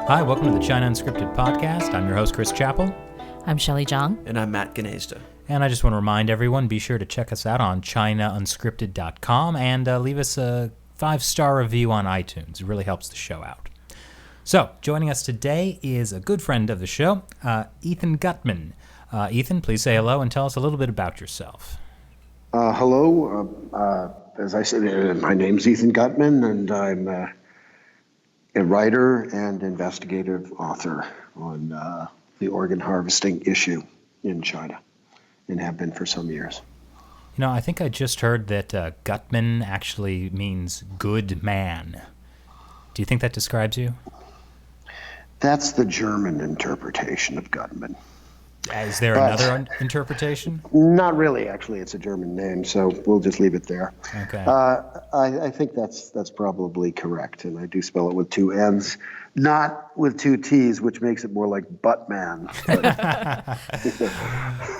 Hi, welcome to the China Unscripted podcast. I'm your host, Chris Chappell. I'm Shelley Zhang. And I'm Matt Gnezda. And I just want to remind everyone, be sure to check us out on ChinaUnscripted.com and leave us a 5-star review on iTunes. It really helps the show out. So, joining us today is a good friend of the show, Ethan Gutmann. Ethan, please say hello and tell us a little bit about yourself. Hello. As I said, my name's Ethan Gutmann, and I'm a writer and investigative author on the organ harvesting issue in China, and have been for some years. You know, I think I just heard that Gutmann actually means good man. Do you think that describes you? That's the German interpretation of Gutmann. Is there another interpretation? Not really, actually. It's a German name, so we'll just leave it there. Okay. I think that's probably correct, and I do spell it with 2 N's, not with 2 T's, which makes it more like Buttman.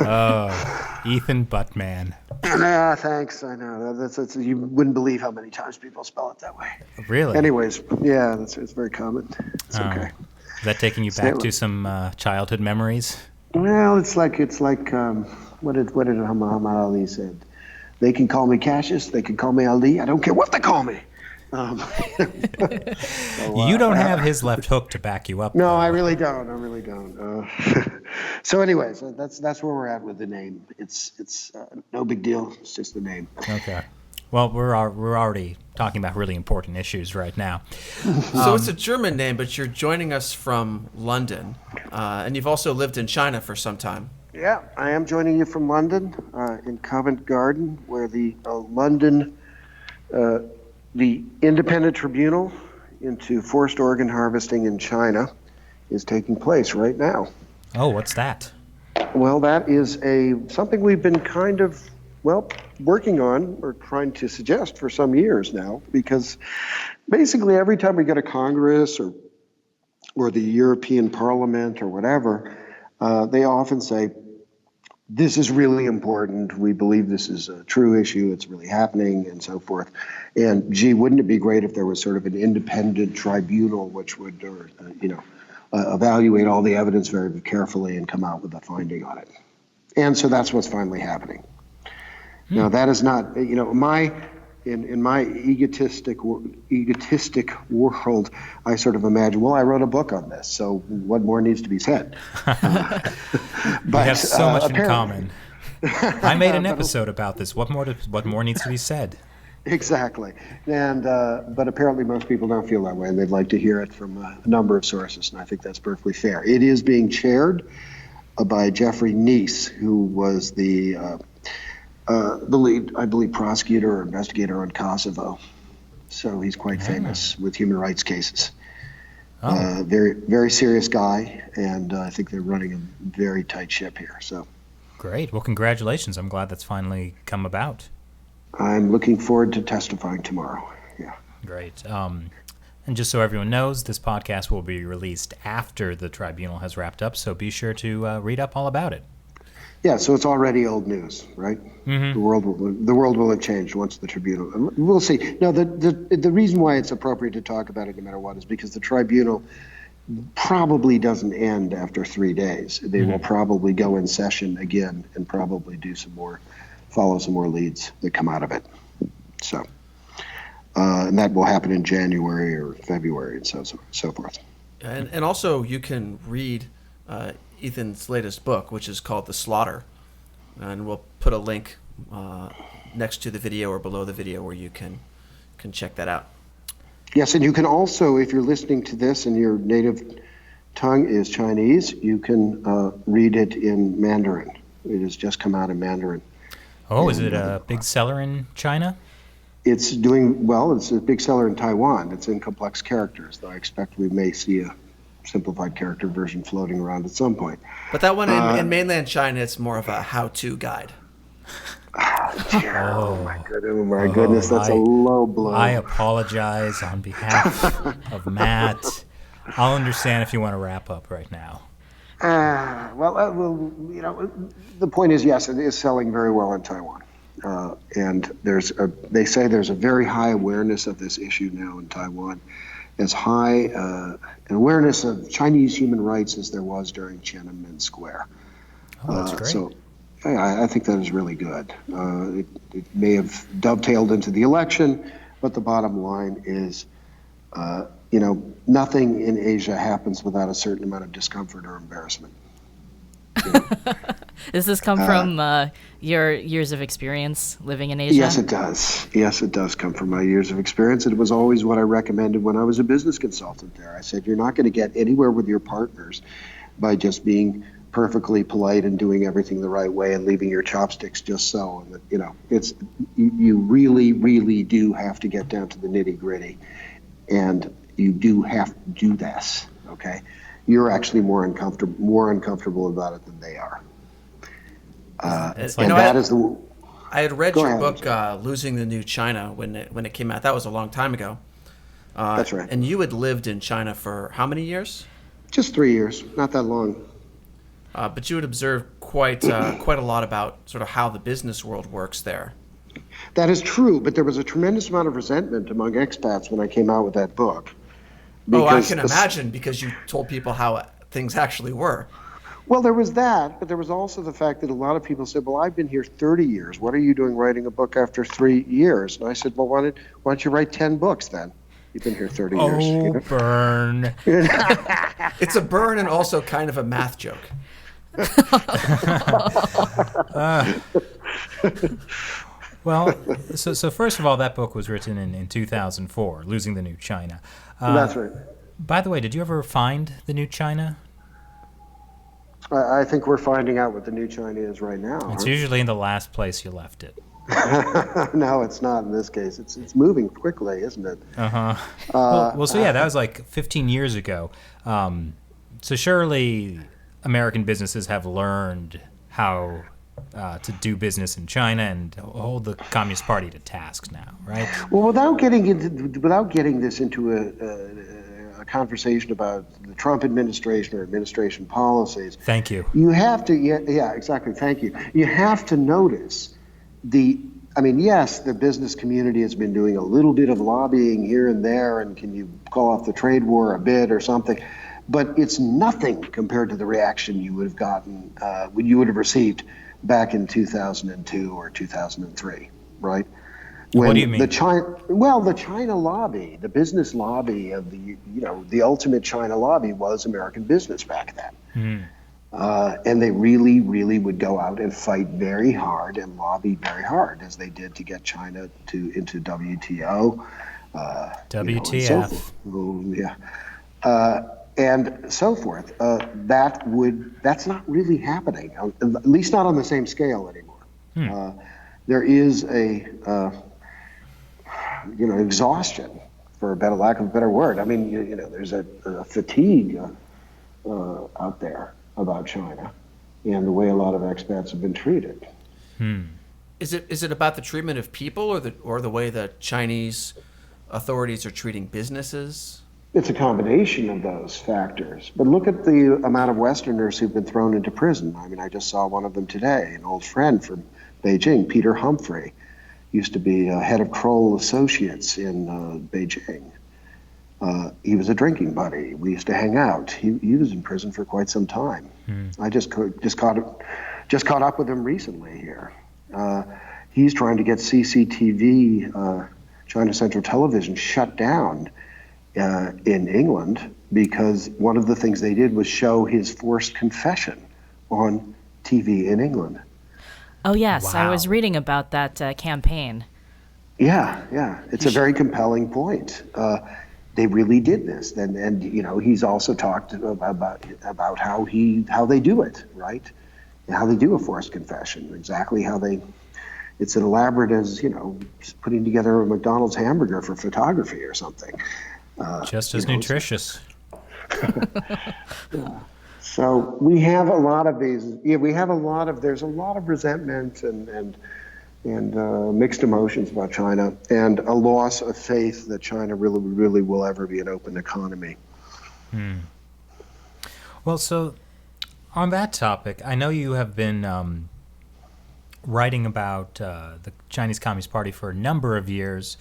Oh, Ethan Buttman. Thanks. I know that's you wouldn't believe how many times people spell it that way. Really? Anyways, yeah, it's very common. It's okay. Is that taking you back to some childhood memories? Well, it's like what did Muhammad Ali said? They can call me Cassius, they can call me Ali. I don't care what they call me. You don't have his left hook to back you up. No, though. I really don't. So, anyways, that's where we're at with the name. It's no big deal. It's just the name. Okay. Well, we're already talking about really important issues right now. So it's a German name, but you're joining us from London, and you've also lived in China for some time. Yeah, I am joining you from London, in Covent Garden, where the London, the independent tribunal into forced organ harvesting in China is taking place right now. Oh, what's that? Well, that is something we've been kind of working on or trying to suggest for some years now, because basically every time we go to Congress or the European Parliament or whatever, they often say, this is really important. We believe this is a true issue. It's really happening, and so forth. And gee, wouldn't it be great if there was sort of an independent tribunal which would, evaluate all the evidence very carefully and come out with a finding on it. And so that's what's finally happening. Now, that is not, in my egotistic world, I sort of imagine, well, I wrote a book on this, so what more needs to be said? But we have so much in common. I made an episode about this. What more needs to be said? Exactly. And but apparently most people don't feel that way, and they'd like to hear it from a number of sources, and I think that's perfectly fair. It is being chaired by Jeffrey Neese, who was the lead, I believe, prosecutor or investigator on Kosovo. So he's quite famous with human rights cases. Very, very serious guy, and I think they're running a very tight ship here. So great. Well, congratulations. I'm glad that's finally come about. I'm looking forward to testifying tomorrow. Yeah. Great. And just so everyone knows, this podcast will be released after the tribunal has wrapped up, so be sure to read up all about it. Yeah, so it's already old news, right? Mm-hmm. The world will have changed once the tribunal. We'll see. No, the reason why it's appropriate to talk about it no matter what is because the tribunal probably doesn't end after 3 days. They will probably go in session again and probably follow some more leads that come out of it. So, and that will happen in January or February and so forth. And also you can read Ethan's latest book, which is called The Slaughter, and we'll put a link next to the video or below the video where you can check that out. Yes, and you can also, if you're listening to this and your native tongue is Chinese, you can read it in Mandarin. It has just come out in Mandarin. Oh, is it a big seller in China? It's doing well. It's a big seller in Taiwan. It's in complex characters, though I expect we may see a simplified character version floating around at some point. But that one in mainland China, it's more of a how-to guide. Oh my goodness, that's a low blow. I apologize on behalf of Matt. I'll understand if you want to wrap up right now. The point is, yes, it is selling very well in Taiwan. And they say there's a very high awareness of this issue now in Taiwan. as high an awareness of Chinese human rights as there was during Tiananmen Square. Oh, that's great. So I think that is really good. It may have dovetailed into the election, but the bottom line is, nothing in Asia happens without a certain amount of discomfort or embarrassment. Does this come from your years of experience living in Asia? Yes, it does. Yes, it does come from my years of experience. It was always what I recommended when I was a business consultant there. I said, you're not going to get anywhere with your partners by just being perfectly polite and doing everything the right way and leaving your chopsticks just so. And it's you really, really do have to get down to the nitty gritty, and you do have to do this. Okay, you're actually more uncomfortable about it than they are. I had read your ahead. book, Losing the New China, when it came out. That was a long time ago. That's right. And you had lived in China for how many years? Just 3 years, not that long. But you had observed quite a lot about sort of how the business world works there. That is true, but there was a tremendous amount of resentment among expats when I came out with that book. I can imagine, because you told people how things actually were. Well, there was that, but there was also the fact that a lot of people said, well, I've been here 30 years. What are you doing writing a book after 3 years? And I said, well, why don't you write 10 books then? You've been here 30 years. Oh, burn. It's a burn and also kind of a math joke. Well, so first of all, that book was written in 2004, Losing the New China. That's right. By the way, did you ever find the New China? I think we're finding out what the new China is right now. It's usually in the last place you left it. No, it's not in this case. It's moving quickly, isn't it? Well, so yeah, that was like 15 years ago. So surely American businesses have learned how to do business in China and hold the Communist Party to task now, right? Well, without getting this into a conversation about the Trump administration or administration policies. Thank you. You have to, yeah, exactly. Thank you. You have to notice yes, the business community has been doing a little bit of lobbying here and there, and can you call off the trade war a bit or something? But it's nothing compared to the reaction you would have gotten, you would have received back in 2002 or 2003, right? What do you mean? The China lobby, the business lobby of the ultimate China lobby was American business back then. And they really, really would go out and fight very hard and lobby very hard, as they did to get China into WTO. WTF. And so forth. That's not really happening, at least not on the same scale anymore. There is exhaustion, for a lack of a better word. I mean, there's a fatigue out there about China and the way a lot of expats have been treated. Is it about the treatment of people, or the way the Chinese authorities are treating businesses? It's a combination of those factors. But look at the amount of Westerners who've been thrown into prison. I mean, I just saw one of them today, an old friend from Beijing, Peter Humphrey, used to be head of Kroll Associates in Beijing. He was a drinking buddy. We used to hang out. He was in prison for quite some time. I just caught up with him recently here. He's trying to get CCTV, China Central Television, shut down in England, because one of the things they did was show his forced confession on TV in England. Oh, yes. Wow. I was reading about that campaign. Yeah. It's a very compelling point. They really did this. And he's also talked about how they do it, right? And how they do a forced confession, exactly how it's as elaborate as, putting together a McDonald's hamburger for photography or something. Just as nutritious. So we have a lot of these. Yeah, there's a lot of resentment and mixed emotions about China, and a loss of faith that China really, really will ever be an open economy. Well, so on that topic, I know you have been writing about the Chinese Communist Party for a number of years,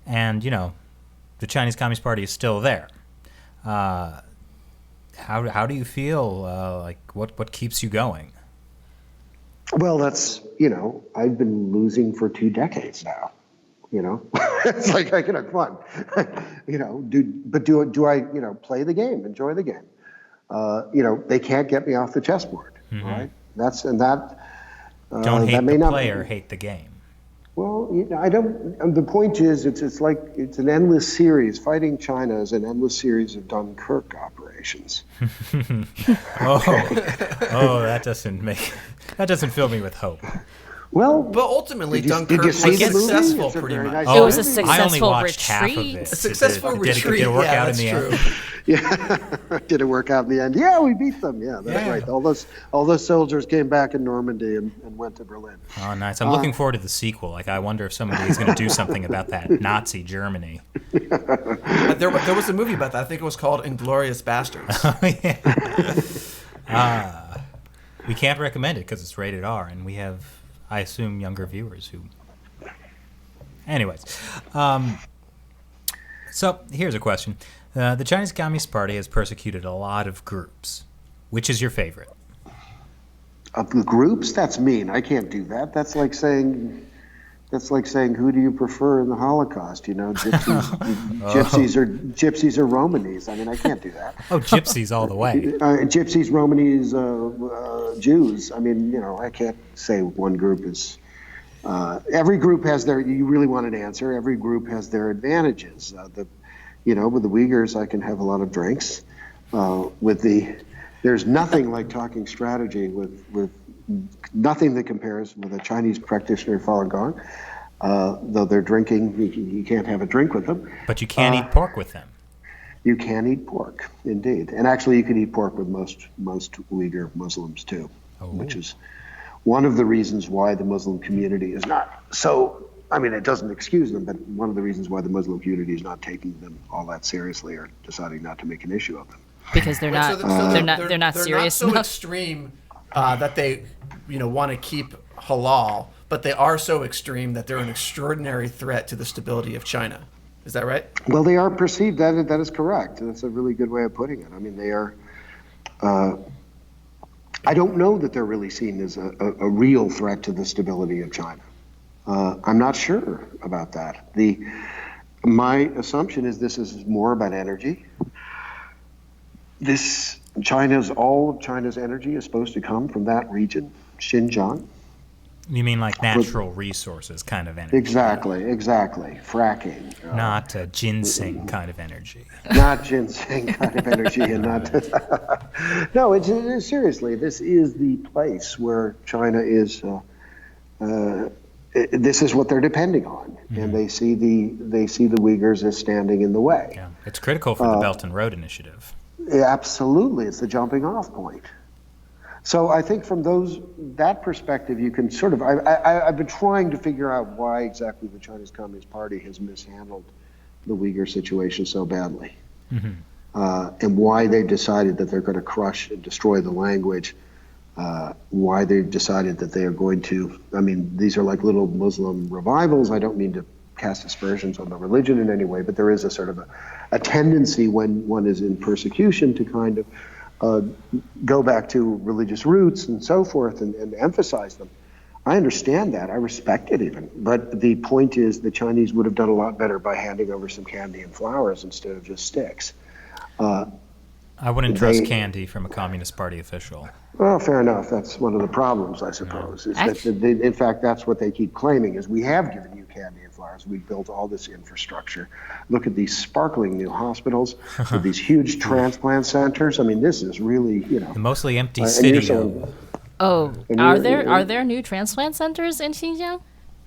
and, the Chinese Communist Party is still there. How do you feel? What keeps you going? Well, that's, I've been losing for 2 decades now. It's like, come on, do I, play the game, enjoy the game? They can't get me off the chessboard, right? Don't hate that may the not player, hate the game. Well, I don't. The point is, it's like it's an endless series. Fighting China is an endless series of Dunkirk operations. That doesn't fill me with hope. Well, but ultimately, did Dunkirk you was see the movie? successful, It's a pretty very much. nice It was a movie. I only successful watched half of retreat. it. A successful retreat. Did it work out in that's the true. end? Yeah, did it work out in the end? Yeah, we beat them. Yeah, that's right. All those soldiers came back in Normandy and went to Berlin. Oh, nice. I'm looking forward to the sequel. I wonder if somebody is going to do something about that Nazi Germany. There was a movie about that. I think it was called Inglourious Bastards. We can't recommend it because it's rated R, and we have, I assume, younger viewers who... Anyways. So, here's a question. The Chinese Communist Party has persecuted a lot of groups. Which is your favorite? Of the groups? That's mean. I can't do that. That's like saying, who do you prefer in the Holocaust? Gypsies or Romanis. I mean, I can't do that. Oh, gypsies all the way. Gypsies, Romanis, Jews. I mean, I can't say one group is. Every group has their. You really want an answer? Every group has their advantages. With the Uyghurs, I can have a lot of drinks. There's nothing like talking strategy with nothing that compares with a Chinese practitioner, Falun Gong. Though they're drinking, you can't have a drink with them. But you can't eat pork with them. You can eat pork, indeed. And actually, you can eat pork with most Uyghur Muslims, too, which is one of the reasons why the Muslim community is not so... I mean, it doesn't excuse them, but one of the reasons why the Muslim community is not taking them all that seriously or deciding not to make an issue of them. Because they're not serious so enough. extreme that they want to keep halal, but they are so extreme that they're an extraordinary threat to the stability of China. Is that right? Well, they are perceived. That is correct. That's a really good way of putting it. I mean, they are. I don't know that they're really seen as a real threat to the stability of China. I'm not sure about that. My assumption is this is more about energy. All of China's energy is supposed to come from that region, Xinjiang. You mean like natural resources kind of energy? Exactly. Fracking. Not ginseng kind of energy. Not ginseng kind of energy, and not. No, it's seriously. This is the place where China is. This is what they're depending on, and they see the Uyghurs as standing in the way. Yeah, it's critical for the Belt and Road Initiative. Absolutely, it's the jumping off point. So I think from that perspective, you can sort of. I've been trying to figure out why exactly the Chinese Communist Party has mishandled the Uyghur situation so badly, and why they've decided that they're going to crush and destroy the language. Why they've decided that they are going to. I mean, these are like little Muslim revivals. I don't mean to cast aspersions on the religion in any way, but there is a sort of a tendency when one is in persecution to kind of go back to religious roots and so forth and emphasize them. I understand that. I respect it even. But the point is the Chinese would have done a lot better by handing over some candy and flowers instead of just sticks. I wouldn't trust candy from a Communist Party official. Well, fair enough. That's one of the problems, I suppose. Is that in fact, that's what they keep claiming, is we have given you candy and flowers. We've built all this infrastructure. Look at these sparkling new hospitals with these huge transplant centers. I mean, this is really, The mostly empty city. Are there new transplant centers in Xinjiang?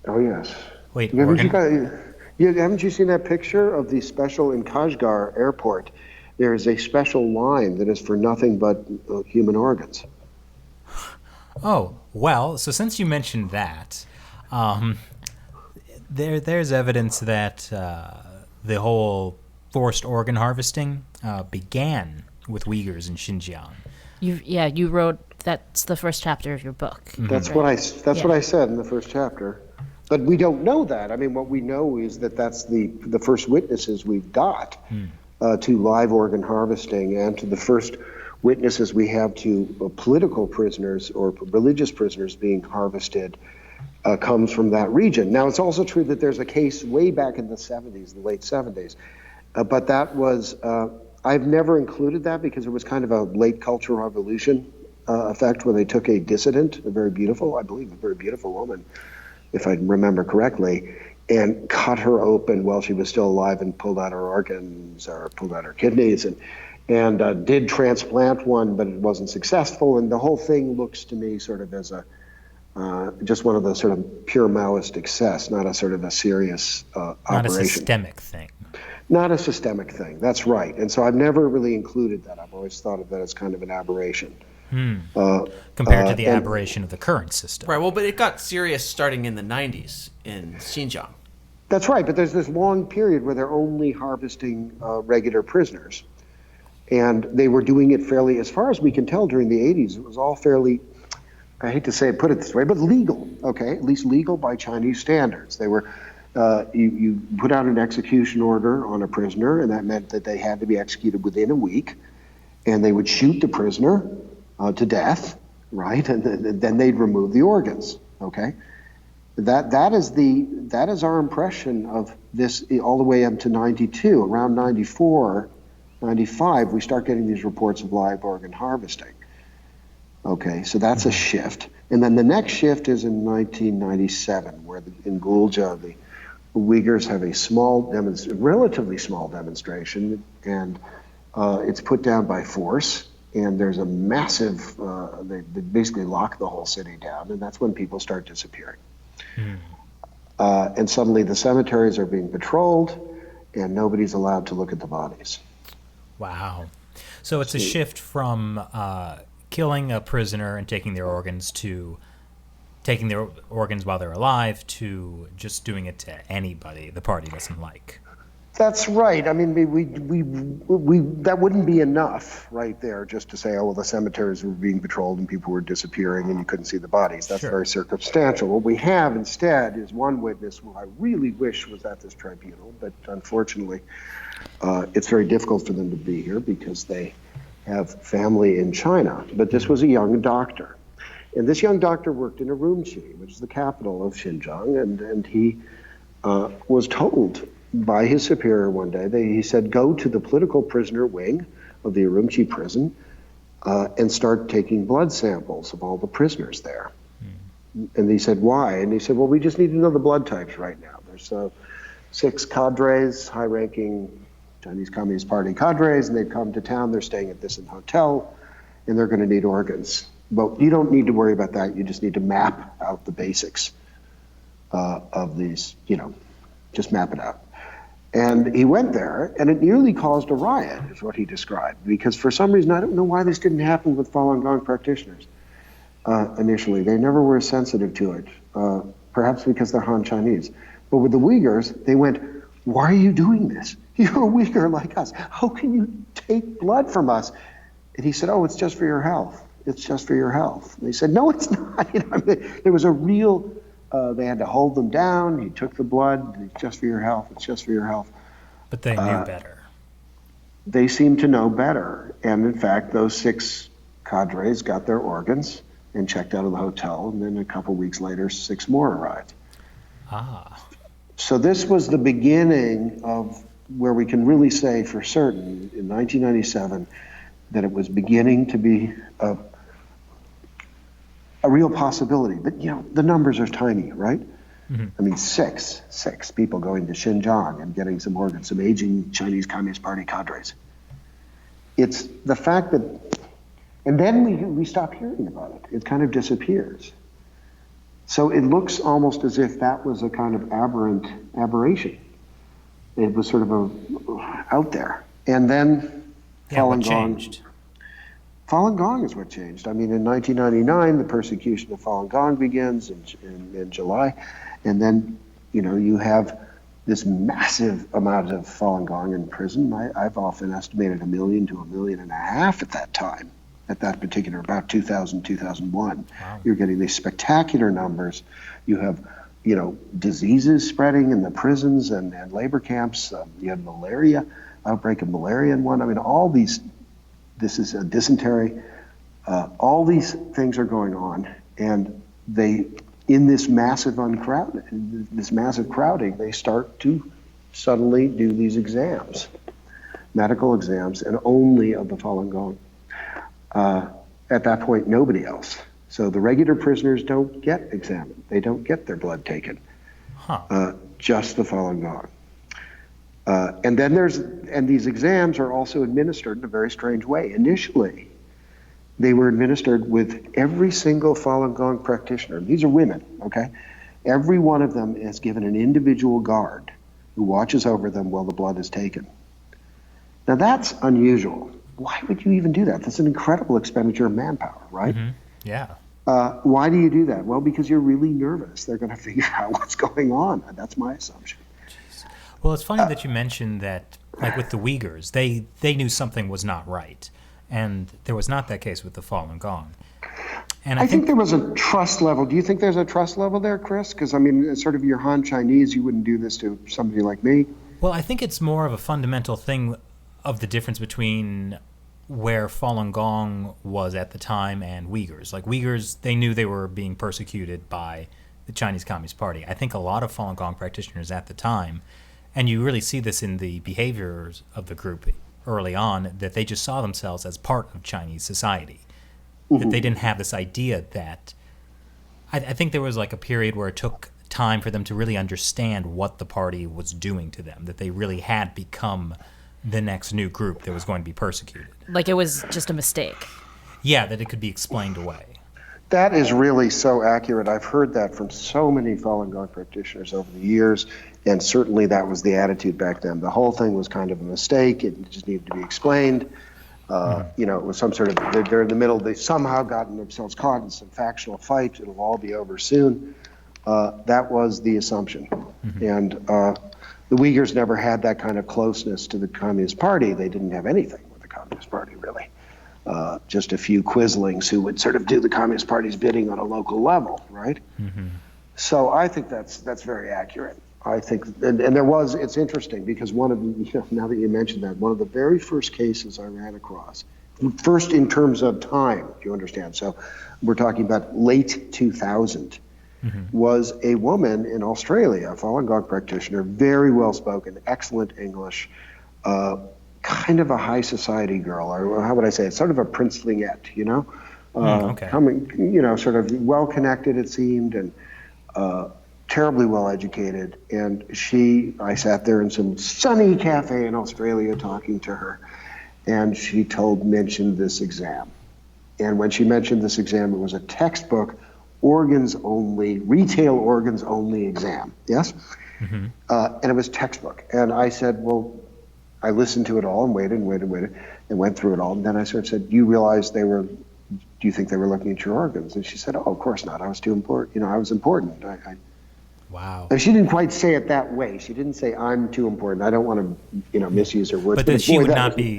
Oh, yes. Wait, haven't you seen that picture of the special in Kashgar airport? There is a special line that is for nothing but human organs. Oh, well, so since you mentioned that, there's evidence that the whole forced organ harvesting began with Uyghurs in Xinjiang. You wrote, that's the first chapter of your book. That's what I said in the first chapter. But we don't know that. I mean, what we know is that that's the first witnesses we've got to live organ harvesting, and to the first witnesses we have to political prisoners or religious prisoners being harvested comes from that region. Now, it's also true that there's a case way back in the 70s, the late 70s, but that was, I've never included that because it was kind of a late Cultural Revolution effect where they took a dissident, a very beautiful woman, if I remember correctly, and cut her open while she was still alive and pulled out her organs or pulled out her kidneys and did transplant one, but it wasn't successful. And the whole thing looks to me sort of as a just one of the sort of pure Maoist excess, not a sort of a serious operation. Not a systemic thing. Not a systemic thing, that's right. And so I've never really included that. I've always thought of that as kind of an aberration. Compared to the aberration of the current system. Right, well, but it got serious starting in the 90s in Xinjiang. That's right, but there's this long period where they're only harvesting regular prisoners. And they were doing it fairly, as far as we can tell during the 80s, it was all fairly, I hate to say it, put it this way, but legal, okay? At least legal by Chinese standards. They were, you put out an execution order on a prisoner, and that meant that they had to be executed within a week. And they would shoot the prisoner to death, right? And then they'd remove the organs, okay? That is our impression of this all the way up to 92. Around 94, 95, we start getting these reports of live organ harvesting. Okay, so that's a shift. And then the next shift is in 1997, where in Gulja, the Uyghurs have a relatively small demonstration, and it's put down by force. And there's a massive, they basically lock the whole city down, and that's when people start disappearing. And suddenly the cemeteries are being patrolled, and nobody's allowed to look at the bodies. Wow. So it's a shift from killing a prisoner and taking their organs to taking their organs while they're alive to just doing it to anybody the party doesn't like. That's right. I mean, we that wouldn't be enough right there just to say, oh, well, the cemeteries were being patrolled and people were disappearing and you couldn't see the bodies. That's very circumstantial. What we have instead is one witness who I really wish was at this tribunal, but unfortunately it's very difficult for them to be here because they have family in China. But this was a young doctor. And this young doctor worked in Urumqi, which is the capital of Xinjiang, and he was told by his superior one day, he said, go to the political prisoner wing of the Urumqi prison and start taking blood samples of all the prisoners there. And he said, why? And he said, well, we just need to know the blood types right now. There's 6 cadres, high-ranking Chinese Communist Party cadres, and they've come to town. They're staying at this hotel, and they're going to need organs. But you don't need to worry about that. You just need to map out the basics of these, just map it out. And he went there, and it nearly caused a riot, is what he described, because for some reason, I don't know why this didn't happen with Falun Gong practitioners initially. They never were sensitive to it, perhaps because they're Han Chinese. But with the Uyghurs, they went, why are you doing this? You're a Uyghur like us. How can you take blood from us? And he said, oh, it's just for your health. It's just for your health. And they said, no, it's not. There was a real... they had to hold them down. He took the blood. It's just for your health. It's just for your health. But they knew better. They seemed to know better. And in fact, those 6 cadres got their organs and checked out of the hotel. And then a couple weeks later, 6 more arrived. So this was the beginning of where we can really say for certain in 1997 that it was beginning to be a real possibility. But, the numbers are tiny, right? Mm-hmm. I mean, six people going to Xinjiang and getting some organs, some aging Chinese Communist Party cadres. It's the fact that, and then we stop hearing about it. It kind of disappears. So it looks almost as if that was a kind of aberration. It was sort of out there. And then Falun Gong changed. Falun Gong is what changed. I mean, in 1999, the persecution of Falun Gong begins in July. And then, you have this massive amount of Falun Gong in prison. I've often estimated 1 million to 1.5 million at that time, at that particular, about 2000, 2001. Wow. You're getting these spectacular numbers. You have, diseases spreading in the prisons and labor camps. You had outbreak of malaria in one. I mean, all these, this is a dysentery. All these things are going on, and in this massive crowding, they start to suddenly do these exams, medical exams, and only of the Falun Gong. At that point, nobody else. So the regular prisoners don't get examined. They don't get their blood taken. Just the Falun Gong. And these exams are also administered in a very strange way. Initially, they were administered with every single Falun Gong practitioner. These are women, okay? Every one of them is given an individual guard who watches over them while the blood is taken. Now that's unusual. Why would you even do that? That's an incredible expenditure of manpower, right? Mm-hmm. Yeah. Why do you do that? Well, because you're really nervous. They're going to figure out what's going on. That's my assumption. Jeez. Well, it's funny that you mentioned that, like with the Uyghurs, they knew something was not right. And there was not that case with the Falun Gong. And I think there was a trust level. Do you think there's a trust level there, Chris? Because, I mean, it's sort of your Han Chinese, you wouldn't do this to somebody like me. Well, I think it's more of a fundamental thing of the difference between where Falun Gong was at the time and Uyghurs. Like Uyghurs, they knew they were being persecuted by the Chinese Communist Party. I think a lot of Falun Gong practitioners at the time, and you really see this in the behaviors of the group early on, that they just saw themselves as part of Chinese society. Mm-hmm. That they didn't have this idea that... I think there was like a period where it took time for them to really understand what the party was doing to them, that they really had become the next new group that was going to be persecuted. Like it was just a mistake. Yeah, that it could be explained away. That is really so accurate. I've heard that from so many Falun Gong practitioners over the years, and certainly that was the attitude back then. The whole thing was kind of a mistake. It just needed to be explained. It was some sort of, they're in the middle, they've somehow gotten themselves caught in some factional fight. It'll all be over soon. That was the assumption. Mm-hmm. And the Uyghurs never had that kind of closeness to the Communist Party. They didn't have anything with the Communist Party, really. Just a few quislings who would sort of do the Communist Party's bidding on a local level, right? Mm-hmm. So I think that's very accurate. I think, and there was, it's interesting because one of, now that you mentioned that, one of the very first cases I ran across, first in terms of time, if you understand, so we're talking about late 2000, was a woman in Australia, a Falun Gong practitioner, very well-spoken, excellent English, kind of a high society girl, or how would I say it, sort of a princelingette, coming, sort of well-connected, it seemed, and terribly well-educated. And I sat there in some sunny cafe in Australia talking to her, and she mentioned this exam. And when she mentioned this exam, it was a textbook, retail organs only exam, yes? Mm-hmm. And it was textbook. And I said, well, I listened to it all and waited, and went through it all. And then I sort of said, do you think they were looking at your organs? And she said, oh, of course not. I was too important. I was important. Wow. And she didn't quite say it that way. She didn't say, I'm too important. I don't want to, misuse her words. But then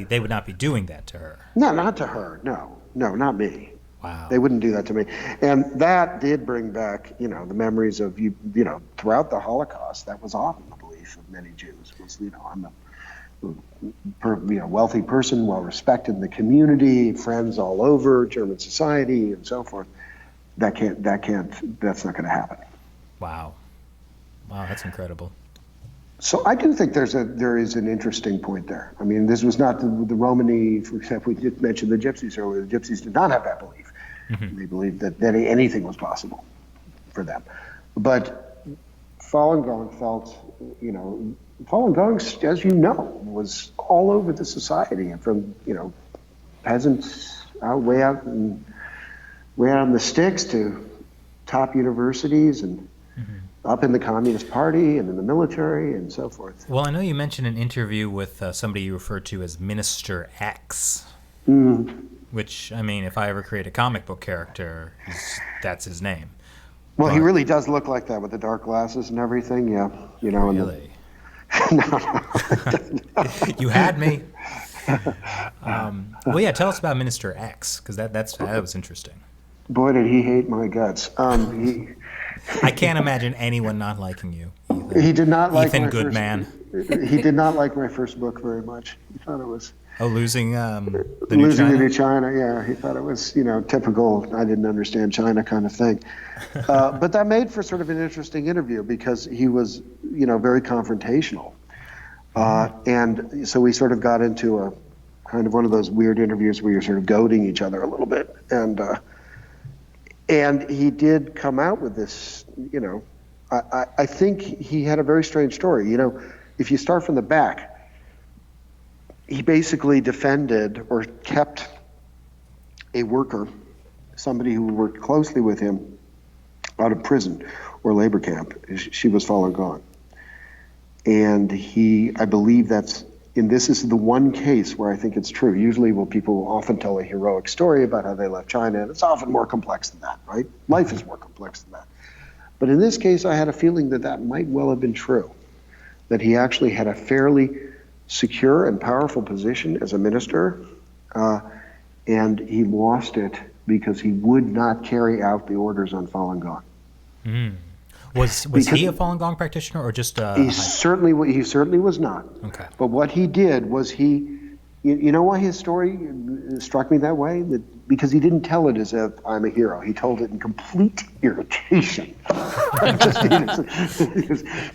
they would not be doing that to her. No, not to her. No, not me. Wow. They wouldn't do that to me. And that did bring back, the memories of, throughout the Holocaust. That was often the belief of many Jews was, I'm a wealthy person, well respected in the community, friends all over, German society, and so forth. That's not going to happen. Wow, that's incredible. So I do think there is an interesting point there. I mean, this was not the Romani, for example. We did mention the Gypsies earlier. The Gypsies did not have that belief. Mm-hmm. They believed that anything was possible for them. But Falun Gong felt, Falun Gong, as you know, was all over the society, and from peasants way out in the sticks to top universities and up in the Communist Party and in the military and so forth. Well, I know you mentioned an interview with somebody you referred to as Minister X, which, I mean, if I ever create a comic book character, that's his name. Well, he really does look like that with the dark glasses and everything, yeah. Really? No. You had me. Well, yeah, tell us about Minister X, because that was interesting. Boy, did he hate my guts. I can't imagine anyone not liking you, Ethan. He did not like Ethan Gutmann. He did not like my first book very much. He thought it was Losing the losing New the China? New China. Yeah, he thought it was typical. I didn't understand China kind of thing. But that made for sort of an interesting interview because he was very confrontational, and so we sort of got into a kind of one of those weird interviews where you're sort of goading each other a little bit, and he did come out with this. I think he had a very strange story. If you start from the back, he basically defended or kept a worker, somebody who worked closely with him, out of prison or labor camp. She was Falun Gong. And I believe this is the one case where I think it's true. Usually people will often tell a heroic story about how they left China, and it's often more complex than that, right? Life is more complex than that. But in this case, I had a feeling that might well have been true, that he actually had a fairly secure and powerful position as a minister, and he lost it because he would not carry out the orders on Falun Gong. Was he a Falun Gong practitioner or just he certainly was not. Okay. But what he did was you know why his story struck me that way? Because he didn't tell it as if I'm a hero. He told it in complete irritation. He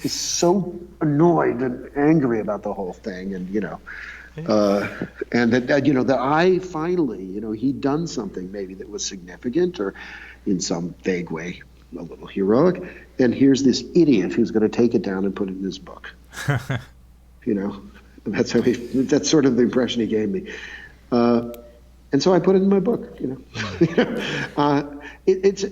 was so annoyed and angry about the whole thing, and that I finally, he'd done something maybe that was significant or in some vague way a little heroic, and here's this idiot who's going to take it down and put it in his book. That's sort of the impression he gave me. And so I put it in my book, It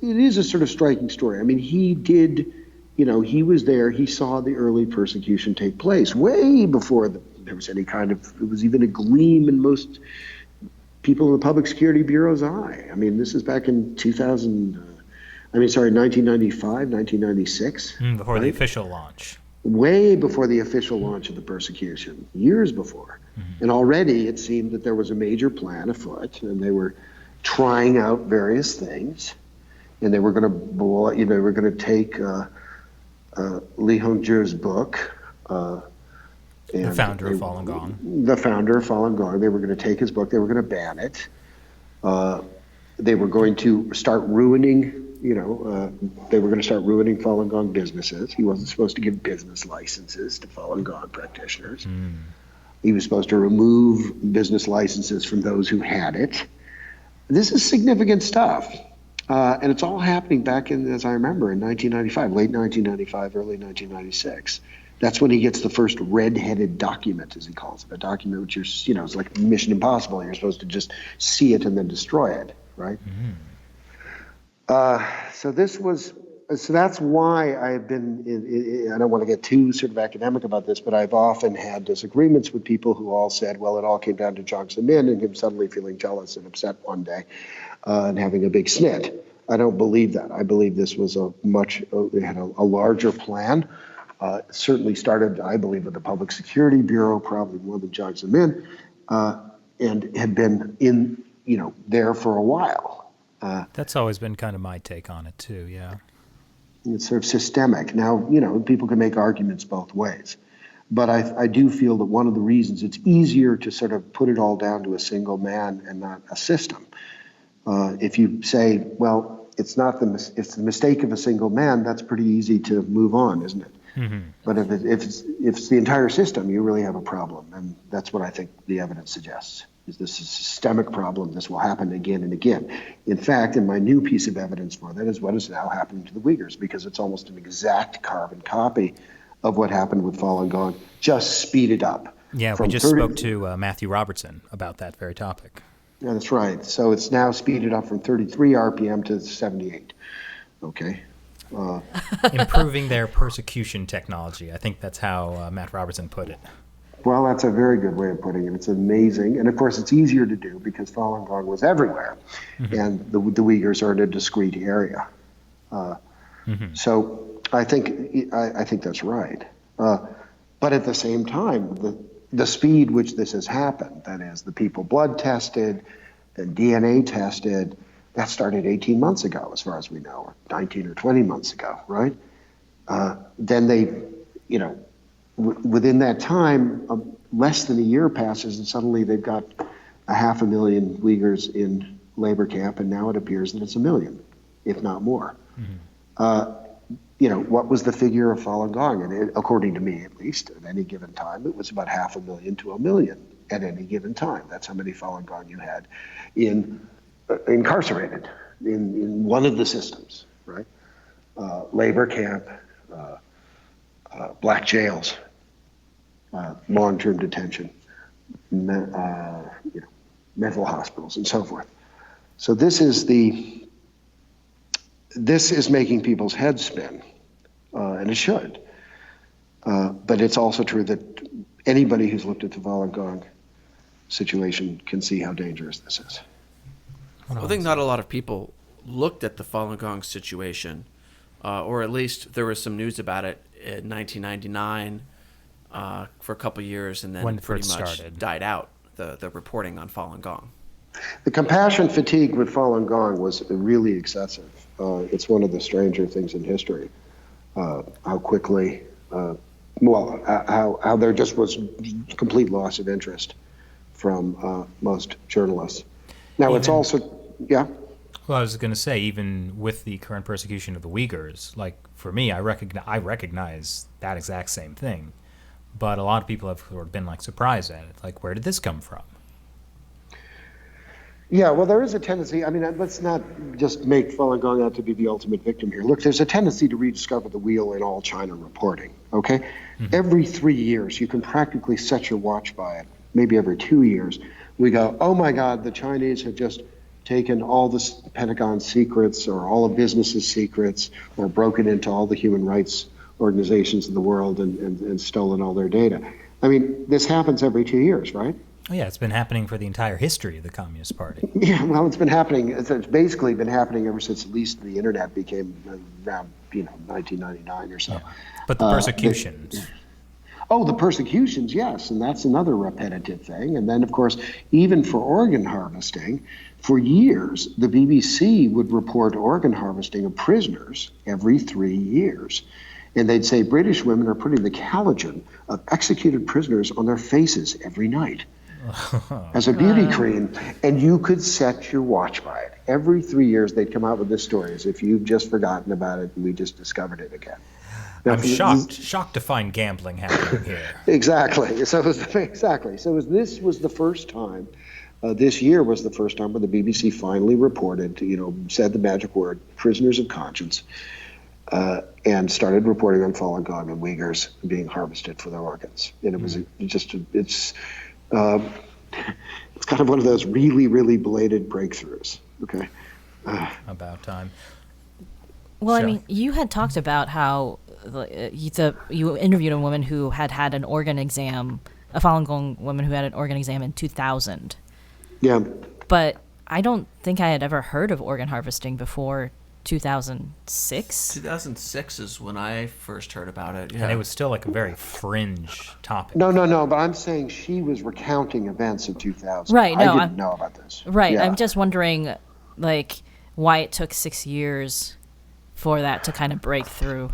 is a sort of striking story. I mean, he did, he was there, he saw the early persecution take place way before there was any kind of, it was even a gleam in most people in the Public Security Bureau's eye. I mean, this is back in 1995, 1996. Before the official launch. Way before the official launch of the persecution, years before. And already it seemed that there was a major plan afoot, and they were trying out various things, and they were going to, they were going to take Li Hongzhi's book. The founder of Falun Gong. The founder of Falun Gong. They were going to take his book. They were going to ban it. They were going to start ruining. They were going to start ruining Falun Gong businesses. He wasn't supposed to give business licenses to Falun Gong practitioners. He was supposed to remove business licenses from those who had it. This is significant stuff. And it's all happening back in, as I remember, in 1995, late 1995, early 1996. That's when he gets the first red-headed document, as he calls it, a document which it's like Mission Impossible. You're supposed to just see it and then destroy it, right? So that's why I've been, I don't want to get too sort of academic about this, but I've often had disagreements with people who all said, well, it all came down to Jiang Zemin and him suddenly feeling jealous and upset one day and having a big snit. I don't believe that. I believe this was it had a larger plan. Certainly started, I believe, with the Public Security Bureau, probably more than Jiang Zemin, and had been in, there for a while. That's always been kind of my take on it too, yeah. It's sort of systemic. Now, people can make arguments both ways. But I do feel that one of the reasons it's easier to sort of put it all down to a single man and not a system. If you say, well, it's the mistake of a single man, that's pretty easy to move on, isn't it? But if it's the entire system, you really have a problem. And that's what I think the evidence suggests. Is this a systemic problem? This will happen again and again. In fact, in my new piece of evidence for that is what is now happening to the Uyghurs, because it's almost an exact carbon copy of what happened with Falun Gong, just speeded up. Yeah, we just spoke to Matthew Robertson about that very topic. Yeah, that's right. So it's now speeded up from 33 RPM to 78. Okay. Improving their persecution technology. I think that's how Matt Robertson put it. Well, that's a very good way of putting it. It's amazing. And of course, it's easier to do because Falun Gong was everywhere. And the Uyghurs are in a discrete area. So I think that's right. But at the same time, the speed which this has happened, that is, the people blood tested and DNA tested, That started 18 months ago, as far as we know, or 19 or 20 months ago, right? Then they, within that time, less than a year passes, and suddenly they've got 500,000 Uyghurs in labor camp, and now it appears that it's 1 million, if not more. What was the figure of Falun Gong? And according to me, at least, at any given time, it was about 500,000 to 1 million at any given time. That's how many Falun Gong you had incarcerated in one of the systems, right? Labor camp, black jails, long-term detention, mental hospitals, and so forth. So this is making people's heads spin, and it should. But it's also true that anybody who's looked at the Falun Gong situation can see how dangerous this is. I think not a lot of people looked at the Falun Gong situation, or at least there was some news about it in 1999 for a couple of years, and then when it pretty first much started. died out, the reporting on Falun Gong. The compassion fatigue with Falun Gong was really excessive. It's one of the stranger things in history. How quickly, how there just was complete loss of interest from most journalists. Now it's also, yeah. Well, I was going to say, even with the current persecution of the Uyghurs, like for me, I recognize that exact same thing, but a lot of people have sort of been like surprised at it. Like, where did this come from? Yeah, well, there is a tendency. I mean, let's not just make Falun Gong out to be the ultimate victim here. Look, there's a tendency to rediscover the wheel in all China reporting, okay? Mm-hmm. Every 3 years, you can practically set your watch by it. Maybe every 2 years, we go, oh my God, the Chinese have just taken all the Pentagon secrets or all of business's secrets or broken into all the human rights organizations in the world and stolen all their data. I mean, this happens every 2 years, right? Oh, yeah, it's been happening for the entire history of the Communist Party. Yeah, well, it's been happening. It's basically been happening ever since at least the internet became around, 1999 or so. Yeah. But the persecutions. The persecutions, yes, and that's another repetitive thing. And then, of course, even for organ harvesting, for years, the BBC would report organ harvesting of prisoners every 3 years. And they'd say British women are putting the collagen of executed prisoners on their faces every night as a beauty cream, and you could set your watch by it. Every 3 years, they'd come out with this story as if you've just forgotten about it and we just discovered it again. Now, I'm shocked to find gambling happening here. Exactly. So this was the first time. This year was the first time when the BBC finally reported, said the magic word, prisoners of conscience, and started reporting on Falun Gong and Uyghurs being harvested for their organs. And it was it's kind of one of those really, really belated breakthroughs. Okay. About time. Well, Sure. I mean, you had talked about how you interviewed a woman who had an organ exam, a Falun Gong woman who had an organ exam in 2000. Yeah. But I don't think I had ever heard of organ harvesting before 2006. 2006 is when I first heard about it. Yeah. And it was still like a very fringe topic. No, but I'm saying she was recounting events of 2000. Right, no, I didn't know about this. Right, Yeah. I'm just wondering, why it took 6 years for that to kind of break through.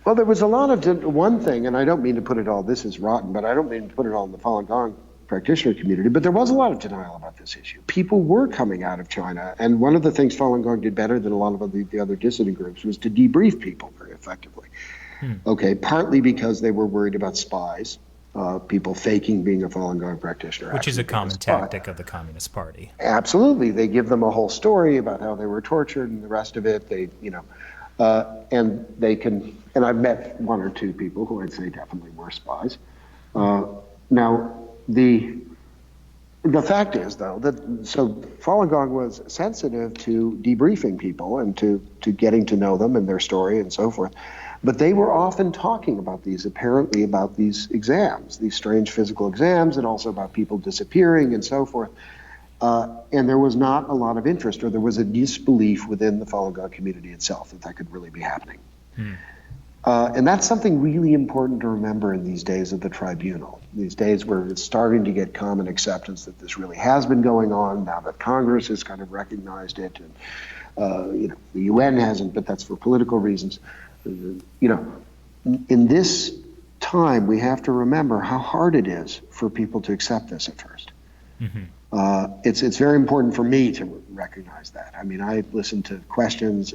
Well, there was a lot of one thing, and I don't mean to put it all, this is rotten, but I don't mean to put it all in the Falun Gong practitioner community, but there was a lot of denial about this issue. People were coming out of China, and one of the things Falun Gong did better than a lot of the other dissident groups was to debrief people very effectively. Okay, partly because they were worried about spies, people faking being a Falun Gong practitioner. Which is a actually common being a spy. tactic of the Communist Party. Absolutely. They give them a whole story about how they were tortured and the rest of it. And they can, and I've met one or two people who I'd say definitely were spies. Now, the fact is, though, that so Falun Gong was sensitive to debriefing people and to getting to know them and their story and so forth. But they were often talking about these exams, these strange physical exams, and also about people disappearing and so forth. And there was not a lot of interest, or there was a disbelief within the Falun Gong community itself that could really be happening. And that's something really important to remember in these days of the tribunal, these days where it's starting to get common acceptance that this really has been going on, now that Congress has kind of recognized it, and the UN hasn't, but that's for political reasons. In this time, we have to remember how hard it is for people to accept this at first. Mm-hmm. It's very important for me to recognize that. I mean, I listen to questions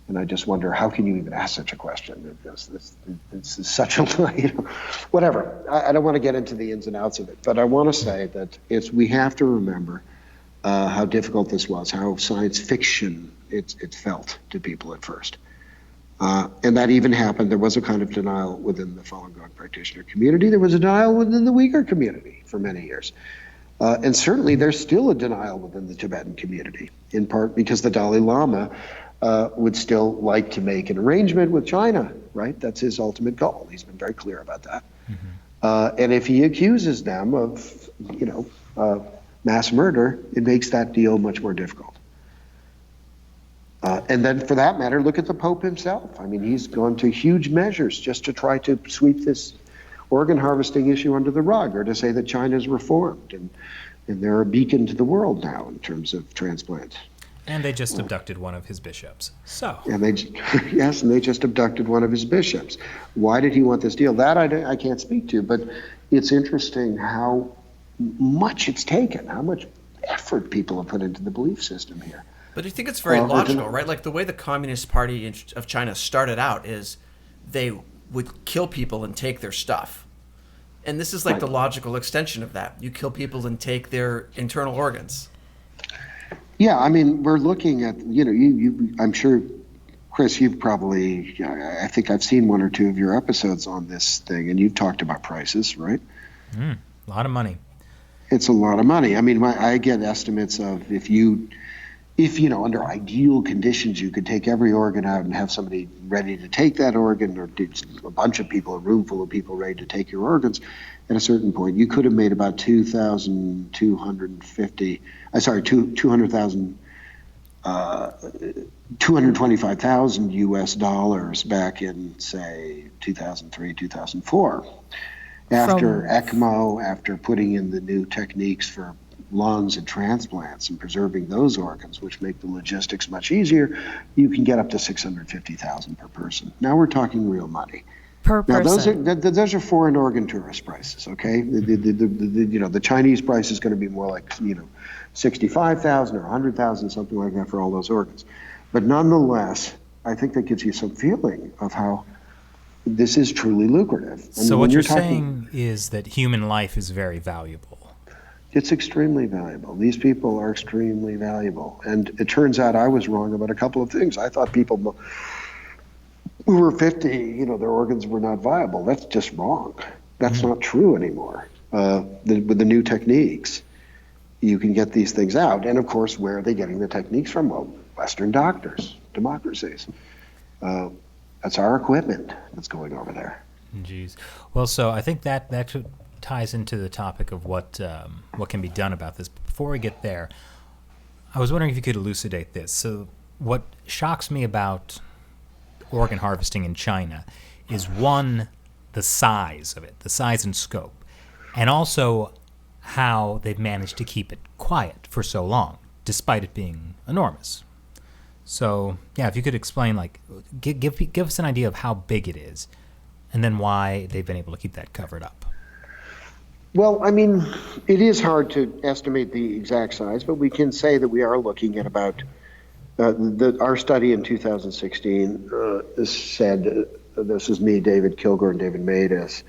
and I just wonder, how can you even ask such a question? It's such a, whatever. I don't want to get into the ins and outs of it, but I want to say that we have to remember how difficult this was, how science fiction it felt to people at first. And that even happened. There was a kind of denial within the Falun Gong practitioner community. There was a denial within the Uyghur community for many years. And certainly there's still a denial within the Tibetan community, in part because the Dalai Lama would still like to make an arrangement with China, right? That's his ultimate goal. He's been very clear about that. Mm-hmm. And if he accuses them of, mass murder, it makes that deal much more difficult. And then for that matter, look at the Pope himself. I mean, he's gone to huge measures just to try to sweep this organ harvesting issue under the rug, or to say that China's reformed and they're a beacon to the world now in terms of transplant. And they just abducted one of his bishops. And they just abducted one of his bishops. Why did he want this deal? That I can't speak to, but it's interesting how much it's taken, how much effort people have put into the belief system here. But I think it's very logical, right? Like the way the Communist Party of China started out is they would kill people and take their stuff. And this is like the logical extension of that. You kill people and take their internal organs. Yeah, I mean, we're looking at, I'm sure, Chris, you've probably, I think I've seen one or two of your episodes on this thing, and you've talked about prices, right? A lot of money. It's a lot of money. I mean, I get estimates of if under ideal conditions, you could take every organ out and have somebody ready to take that organ, or a bunch of people, a room full of people ready to take your organs, at a certain point, you could have made about $225,000 US dollars back in, say, 2003, 2004. After ECMO, after putting in the new techniques for lungs and transplants and preserving those organs, which make the logistics much easier, you can get up to $650,000 per person. Now we're talking real money. Per person. Now those are foreign organ tourist prices. Okay, the Chinese price is going to be more like $65,000 or $100,000, something like that for all those organs. But nonetheless, I think that gives you some feeling of how this is truly lucrative. So what you're saying is that human life is very valuable. It's extremely valuable. These people are extremely valuable. And it turns out I was wrong about a couple of things. I thought people who were 50, their organs were not viable. That's just wrong. That's not true anymore. With the new techniques, you can get these things out. And of course, where are they getting the techniques from? Well, Western doctors, democracies. That's our equipment that's going over there. Jeez. Well, so I think that ties into the topic of what can be done about this. But before we get there, I was wondering if you could elucidate this. So what shocks me about organ harvesting in China is, one, the size of it, the size and scope, and also how they've managed to keep it quiet for so long, despite it being enormous. So, yeah, if you could explain, give us an idea of how big it is, and then why they've been able to keep that covered up. Well, I mean, it is hard to estimate the exact size, but we can say that we are looking at about, our study in 2016 said, this is me, David Kilgore, and David Maidis,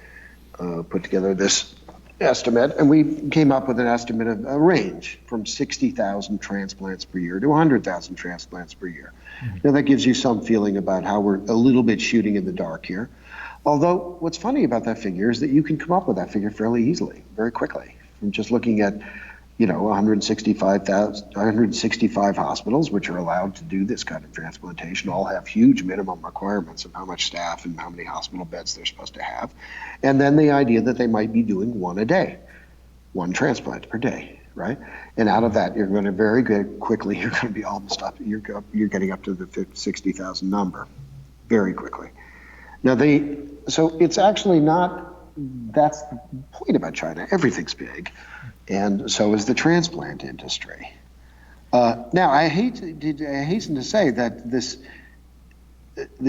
put together this estimate, and we came up with an estimate of a range from 60,000 transplants per year to 100,000 transplants per year. Mm-hmm. Now, that gives you some feeling about how we're a little bit shooting in the dark here. Although, what's funny about that figure is that you can come up with that figure fairly easily, very quickly, from just looking at, 165 hospitals, which are allowed to do this kind of transplantation, all have huge minimum requirements of how much staff and how many hospital beds they're supposed to have. And then the idea that they might be doing one a day, one transplant per day, right? And out of that, you're going to very good quickly, you're going to be almost up, you're getting up to the 60,000 number very quickly. Now, so it's actually not, that's the point about China. Everything's big, and so is the transplant industry. Now, I hasten to say that this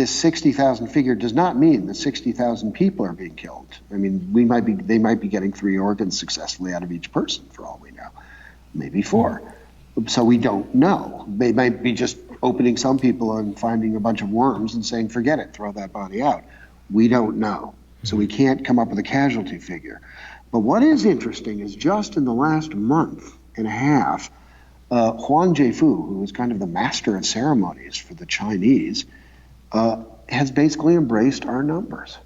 60,000 figure does not mean that 60,000 people are being killed. I mean, they might be getting 3 organs successfully out of each person, for all we know, maybe 4. So we don't know. They might be just opening some people and finding a bunch of worms and saying, forget it, throw that body out. We don't know. So we can't come up with a casualty figure. But what is interesting is just in the last month and a half, Huang Jiefu, who was kind of the master of ceremonies for the Chinese, has basically embraced our numbers.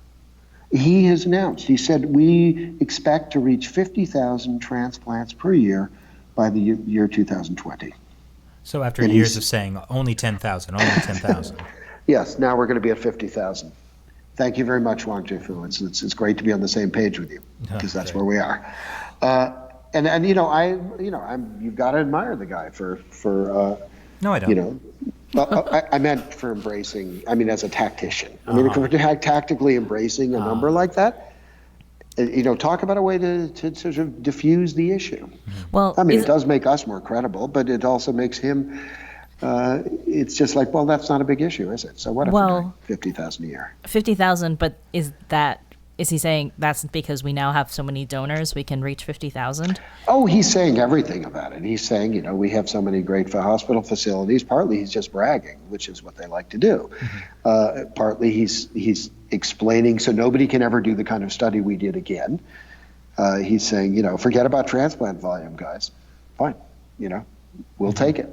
He has announced, he said, we expect to reach 50,000 transplants per year by the year 2020. So after years of saying only 10,000, only 10,000. Yes, now we're going to be at 50,000. Thank you very much, Huang Jiefu. It's great to be on the same page with you, because that's where we are. And you've got to admire the guy for no, I don't. I meant for embracing, as a tactician. For tactically embracing a number like that, talk about a way to sort of diffuse the issue. Well, it does make us more credible, but it also makes him, it's just like, well, that's not a big issue, is it? So what if we're doing 50,000 a year? 50,000, but is he saying that's because we now have so many donors we can reach 50,000? Oh, he's saying everything about it. He's saying, we have so many great hospital facilities. Partly he's just bragging, which is what they like to do. Partly he's explaining so nobody can ever do the kind of study we did again. He's saying, forget about transplant volume, guys. Fine, we'll take it.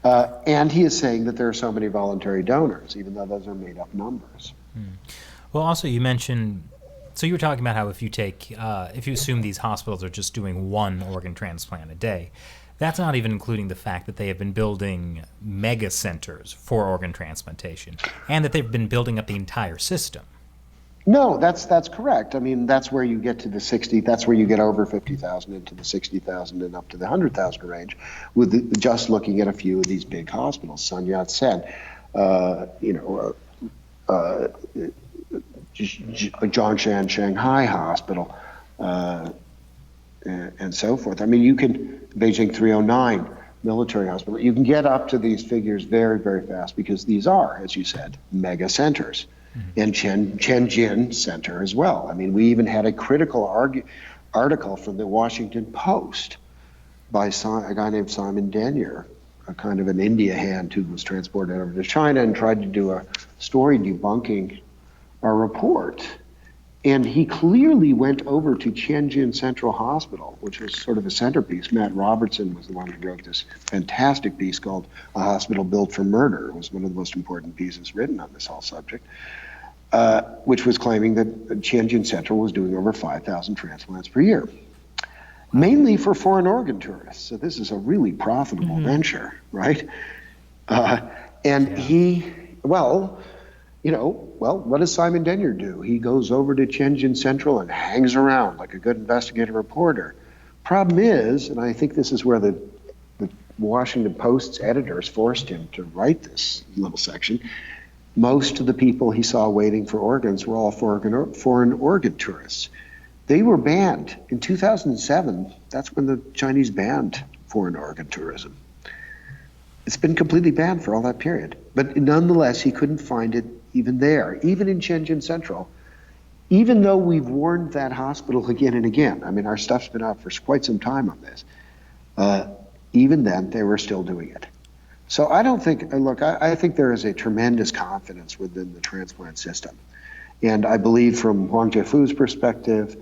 And he is saying that there are so many voluntary donors, even though those are made up numbers. Well, also you mentioned, so you were talking about how if you assume these hospitals are just doing 1 organ transplant a day, that's not even including the fact that they have been building mega centers for organ transplantation, and that they've been building up the entire system. No, that's correct. That's where you get to the 60. That's where you get over 50,000 into the 60,000 and up to the 100,000 range, with just looking at a few of these big hospitals. Sun Yat-sen, Zhongshan Shanghai Hospital, and so forth. You can, Beijing 309 military hospital, you can get up to these figures very, very fast because these are, as you said, mega centers. And Tianjin Center as well. We even had a critical article from the Washington Post by a guy named Simon Denier, a kind of an India hand who was transported over to China and tried to do a story debunking our report. And he clearly went over to Tianjin Central Hospital, which was sort of a centerpiece. Matt Robertson was the one who wrote this fantastic piece called A Hospital Built for Murder. It was one of the most important pieces written on this whole subject, which was claiming that Tianjin Central was doing over 5,000 transplants per year, mainly for foreign organ tourists. So this is a really profitable venture, right? What does Simon Denier do? He goes over to Tianjin Central and hangs around like a good investigative reporter. Problem is, and I think this is where the Washington Post's editors forced him to write this little section, most of the people he saw waiting for organs were all foreign organ tourists. They were banned. In 2007, that's when the Chinese banned foreign organ tourism. It's been completely banned for all that period. But nonetheless, he couldn't find it even there, even in Tianjin Central. Even though we've warned that hospital again and again, our stuff's been out for quite some time on this, even then they were still doing it. So I don't think, I think there is a tremendous confidence within the transplant system. And I believe from Huang Jiefu's perspective,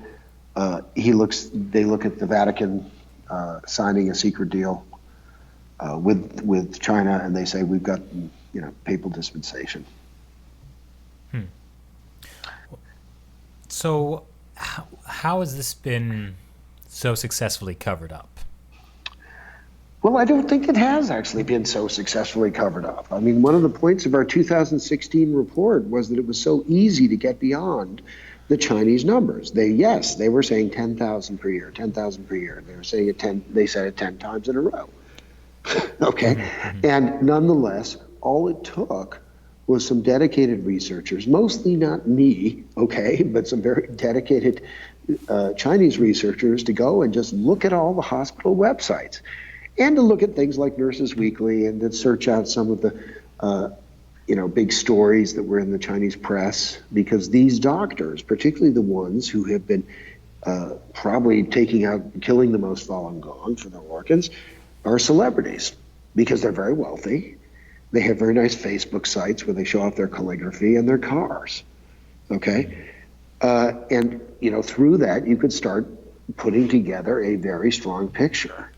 they look at the Vatican signing a secret deal with China, and they say we've got papal dispensation. So how has this been so successfully covered up? Well, I don't think it has actually been so successfully covered up. One of the points of our 2016 report was that it was so easy to get beyond the Chinese numbers. They were saying 10,000 per year, 10,000 per year. They were saying it they said it 10 times in a row. Okay. And nonetheless, all it took was some dedicated researchers, mostly not me, okay, but some very dedicated Chinese researchers to go and just look at all the hospital websites and to look at things like Nurses Weekly and to search out some of the big stories that were in the Chinese press, because these doctors, particularly the ones who have been probably killing the most Falun Gong for their organs, are celebrities because they're very wealthy. They have very nice Facebook sites where they show off their calligraphy and their cars, okay? And through that, you could start putting together a very strong picture.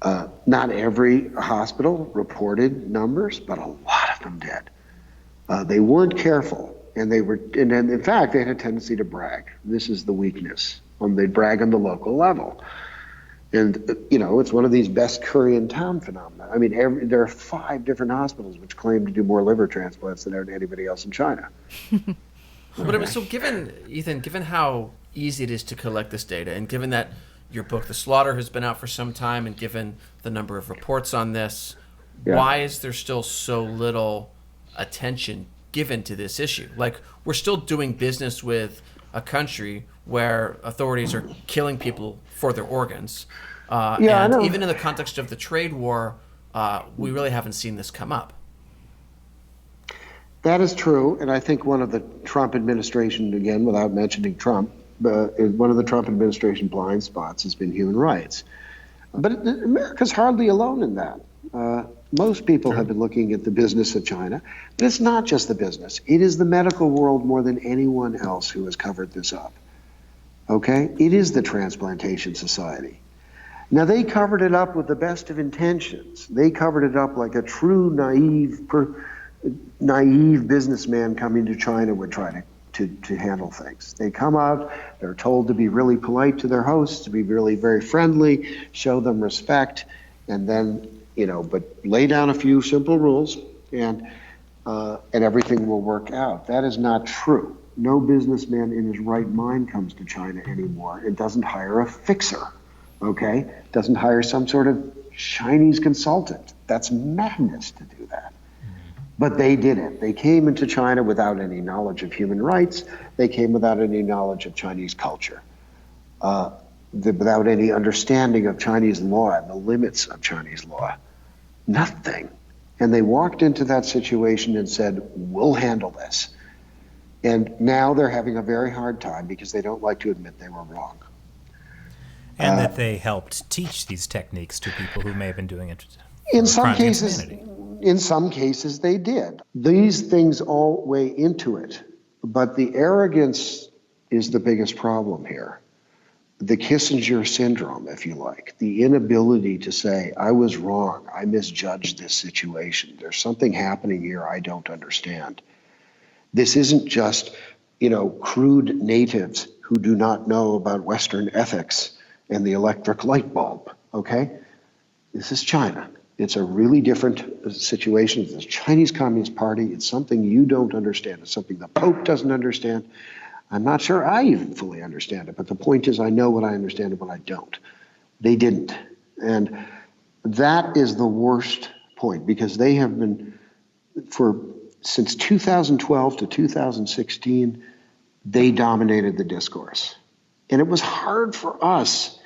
Not every hospital reported numbers, but a lot of them did. They weren't careful, and in fact, they had a tendency to brag. This is the weakness. They brag on the local level. And, it's one of these best curry in town phenomena. I mean, there are 5 different hospitals which claim to do more liver transplants than anybody else in China. But so given how easy it is to collect this data, and given that your book, The Slaughter, has been out for some time, and given the number of reports on this, why is there still so little attention given to this issue? Like, we're still doing business with a country where authorities are killing people for their organs. And even in the context of the trade war, we really haven't seen this come up. That is true, and I think one of the Trump administration, again, without mentioning Trump, one of the Trump administration blind spots has been human rights. But America's hardly alone in that. Most people have been looking at the business of China, but it's not just the business. It is the medical world more than anyone else who has covered this up. Okay? It is the Transplantation Society. Now, they covered it up with the best of intentions. They covered it up like a true naive businessman coming to China would try to handle things. They come out, they're told to be really polite to their hosts, to be really very friendly, show them respect, and then, but lay down a few simple rules and everything will work out. That is not true. No businessman in his right mind comes to China anymore and doesn't hire a fixer, okay? Doesn't hire some sort of Chinese consultant. That's madness to do that. But they did it. They came into China without any knowledge of human rights. They came without any knowledge of Chinese culture, without any understanding of Chinese law and the limits of Chinese law. Nothing. And they walked into that situation and said, we'll handle this. And now they're having a very hard time because they don't like to admit they were wrong. And that they helped teach these techniques to people who may have been doing it. In some cases they did. These things all weigh into it, but the arrogance is the biggest problem here. The Kissinger syndrome, if you like, the inability to say, I was wrong, I misjudged this situation, there's something happening here I don't understand. This isn't just, crude natives who do not know about Western ethics and the electric light bulb, okay? This is China. It's a really different situation. It's the Chinese Communist Party. It's something you don't understand. It's something the Pope doesn't understand. I'm not sure I even fully understand it, but the point is I know what I understand and what I don't. They didn't. And that is the worst point, because they have been, since 2012 to 2016, they dominated the discourse. And it was hard for us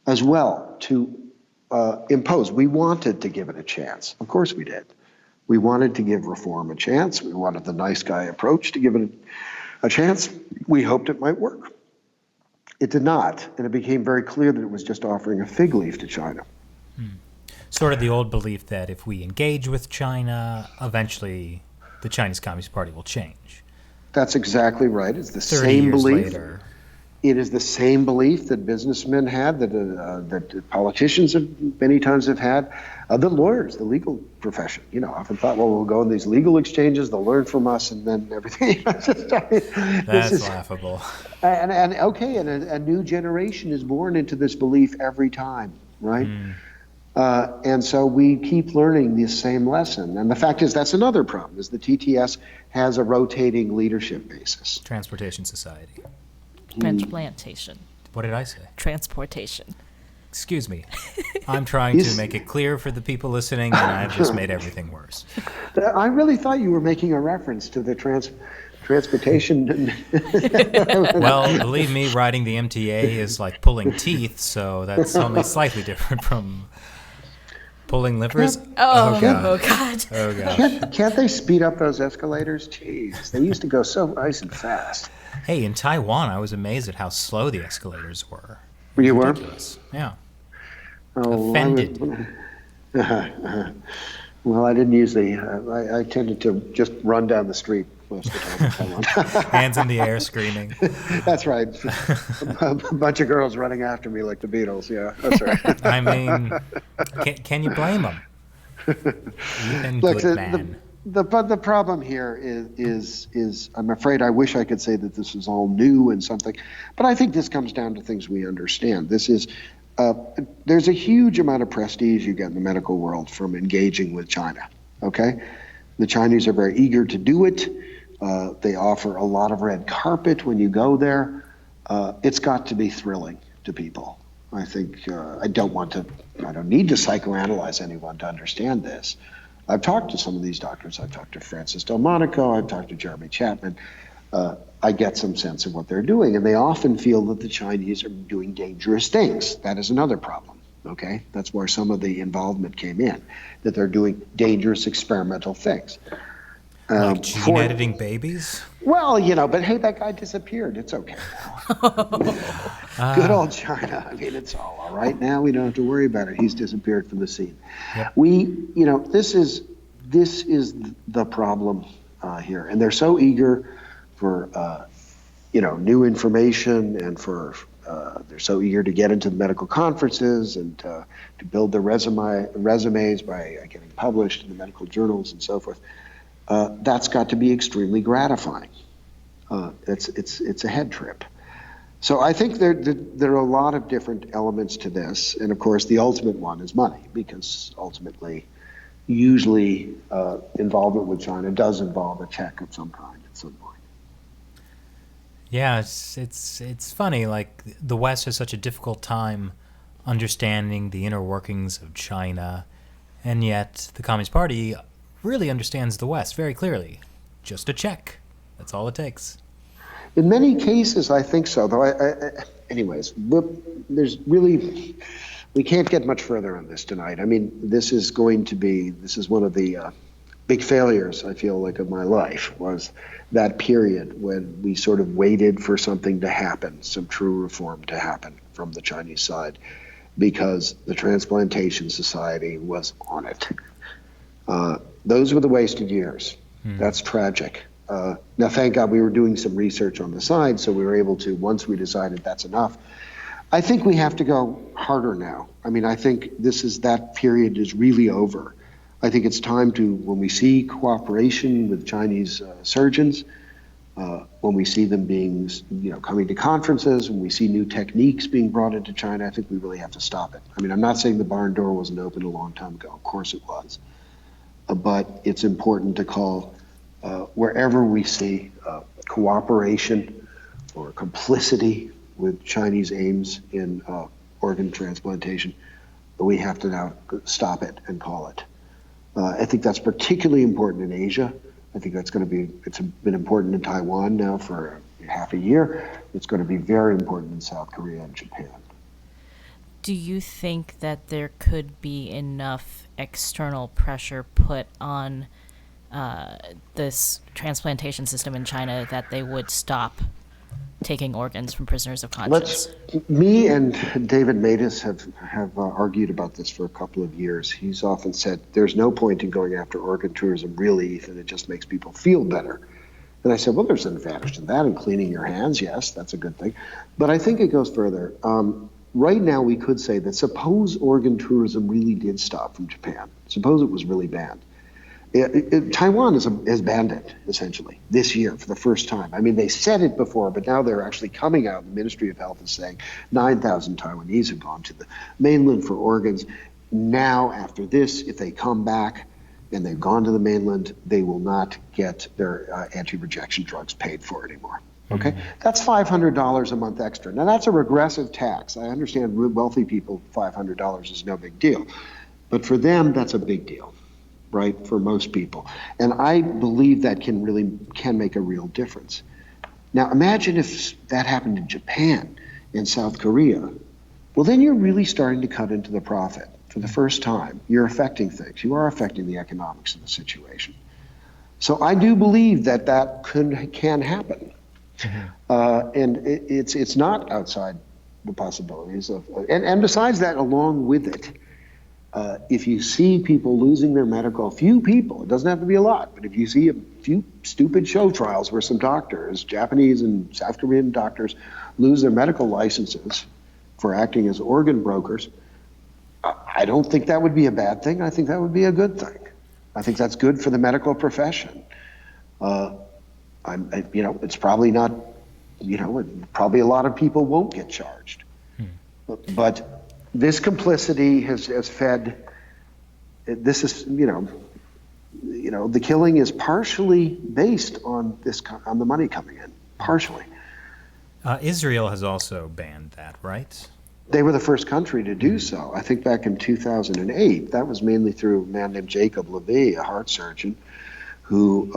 as well to impose. We wanted to give it a chance. Of course we did. We wanted to give reform a chance. We wanted the nice guy approach to give it a chance. We hoped it might work. It did not, and it became very clear that it was just offering a fig leaf to China. Sort of the old belief that if we engage with China, eventually the Chinese Communist Party will change. That's exactly right. It's the 30 same years belief. Later. It is the same belief that businessmen had, that politicians have many times have had, the lawyers, the legal profession, often thought, well, we'll go in these legal exchanges, they'll learn from us, and then everything. That's laughable. And a new generation is born into this belief every time, right? And so we keep learning the same lesson. And the fact is, that's another problem, is the TTS has a rotating leadership basis. Transportation Society. Transplantation. What did I say? Transportation. Excuse me. I'm trying to make it clear for the people listening, and I've just made everything worse. I really thought you were making a reference to the transportation. Well, believe me, riding the MTA is like pulling teeth, so that's only slightly different from pulling livers. Oh God! Oh gosh. Can't they speed up those escalators? Jeez, they used to go so nice and fast. Hey, in Taiwan, I was amazed at how slow the escalators were. You were? Ridiculous. Yeah. Oh, Offended. Well, I didn't usually. I tended to just run down the street most of the time in Taiwan. Hands in the air, screaming. That's right. A bunch of girls running after me like the Beatles. Yeah, that's right. I mean, can you blame them? Ethan Look, Gutmann. the problem here is I'm afraid I wish I could say that this is all new and something, but I think this comes down to things we understand. This is there's a huge amount of prestige you get in the medical world from engaging with China. Okay, the Chinese are very eager to do it. They offer a lot of red carpet when you go there. It's got to be thrilling to people. I think I don't need to psychoanalyze anyone to understand this. I've talked to some of these doctors. I've talked to Francis Delmonico. I've talked to Jeremy Chapman. I get some sense of what they're doing, and they often feel that the Chinese are doing dangerous things. That is another problem, okay? That's where some of the involvement came in, that they're doing dangerous experimental things. Like gene editing babies? Well, but hey, that guy disappeared. It's okay now. Good old China. I mean, it's all right now. We don't have to worry about it. He's disappeared from the scene. Yep. This is the problem here, and they're so eager for new information, and they're so eager to get into the medical conferences and to build their resumes by getting published in the medical journals and so forth. That's got to be extremely gratifying. It's a head trip. So I think there are a lot of different elements to this, and of course the ultimate one is money, because ultimately, usually involvement with China does involve a check of some kind at some point. Yeah, it's funny. Like, the West has such a difficult time understanding the inner workings of China, and yet the Communist Party really understands the West very clearly. Just a check. That's all it takes. In many cases, I think so. Though, anyways, we can't get much further on this tonight. I mean, this is one of the big failures, I feel like, of my life, was that period when we sort of waited for something to happen, some true reform to happen from the Chinese side, because the Transplantation Society was on it. Those were the wasted years. That's tragic. Now, thank God we were doing some research on the side, so we were able to, once we decided that's enough. I think we have to go harder now. I mean, I think that period is really over. I think it's time to, when we see cooperation with Chinese surgeons, when we see them coming to conferences, when we see new techniques being brought into China, I think we really have to stop it. I mean, I'm not saying the barn door wasn't open a long time ago. Of course it was. But it's important to call wherever we see cooperation or complicity with Chinese aims in organ transplantation, we have to now stop it and call it. I think that's particularly important in Asia. I think it's been important in Taiwan now for half a year. It's going to be very important in South Korea and Japan. Do you think that there could be enough external pressure put on this transplantation system in China that they would stop taking organs from prisoners of conscience? Me and David Matus have argued about this for a couple of years. He's often said, there's no point in going after organ tourism, really, Ethan. It just makes people feel better. And I said, well, there's an advantage to that in cleaning your hands. Yes, that's a good thing. But I think it goes further. Right now, we could say that suppose organ tourism really did stop from Japan. Suppose it was really banned. Taiwan has banned it, essentially, this year for the first time. I mean, they said it before, but now they're actually coming out. The Ministry of Health is saying 9,000 Taiwanese have gone to the mainland for organs. Now, after this, if they come back and they've gone to the mainland, they will not get their anti-rejection drugs paid for anymore. Okay, that's $500 a month extra. Now that's a regressive tax. I understand wealthy people, $500 is no big deal, but for them that's a big deal, right? For most people, and I believe that can make a real difference. Now imagine if that happened in Japan and South Korea. Well, then you're really starting to cut into the profit for the first time. You're affecting things. You are affecting the economics of the situation. So I do believe that can happen. And it's not outside the possibilities of, and besides that, along with it, if you see people losing their medical, few people, it doesn't have to be a lot, but if you see a few stupid show trials where some doctors, Japanese and South Korean doctors, lose their medical licenses for acting as organ brokers, I don't think that would be a bad thing. I think that would be a good thing. I think that's good for the medical profession. It's probably not, probably a lot of people won't get charged. But this complicity has fed, this is, the killing is partially based on on the money coming in, partially. Israel has also banned that, right? They were the first country to do so. I think back in 2008, that was mainly through a man named Jacob Levy, a heart surgeon, who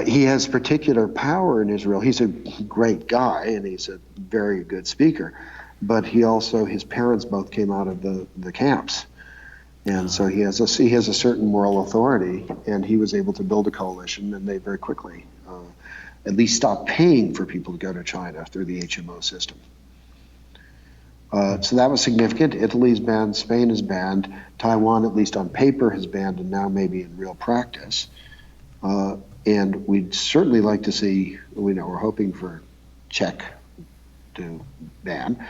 he has particular power in Israel. He's a great guy, and he's a very good speaker. But his parents both came out of the camps. And so he has a certain moral authority, and he was able to build a coalition, and they very quickly at least stopped paying for people to go to China through the HMO system. So that was significant. Italy's banned, Spain is banned, Taiwan, at least on paper, has banned, and now maybe in real practice. And we'd certainly like to see, we're hoping for Czech to ban.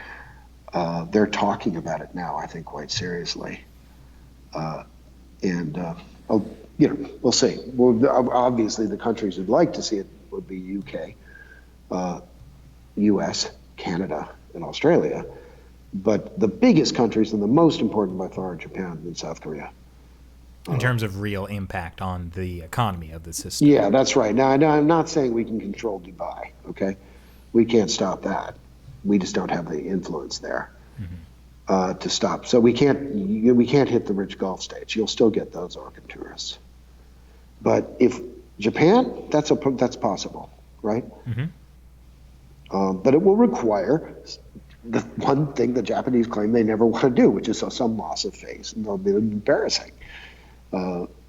They're talking about it now, I think, quite seriously. We'll see. Well, obviously, the countries who'd like to see it would be UK, US, Canada, and Australia. But the biggest countries and the most important by far are Japan and South Korea. In terms of real impact on the economy of the system. Yeah, that's right. Now, I'm not saying we can control Dubai, okay? We can't stop that. We just don't have the influence there to stop. So we can't hit the rich Gulf states. You'll still get those organ tourists. But if Japan, that's possible, right? But it will require the one thing the Japanese claim they never want to do, which is some loss of face, and they'll be embarrassing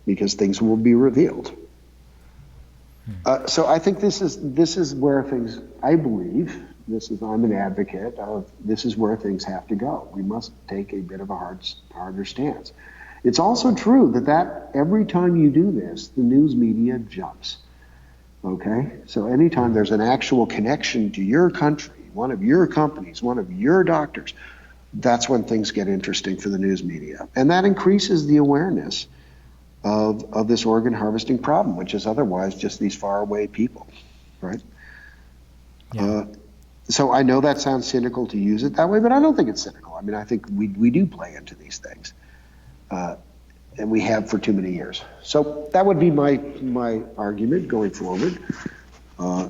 because things will be revealed. So I think this is where things, I believe, I'm an advocate of, this is where things have to go. We must take a bit of a harder stance. It's also true that every time you do this, the news media jumps. Okay? So anytime there's an actual connection to your country, one of your companies, one of your doctors, that's when things get interesting for the news media. And that increases the awareness of this organ harvesting problem, which is otherwise just these faraway people, right? Yeah. So I know that sounds cynical to use it that way, but I don't think it's cynical. I mean, I think we do play into these things, and we have for too many years. So that would be my argument going forward. I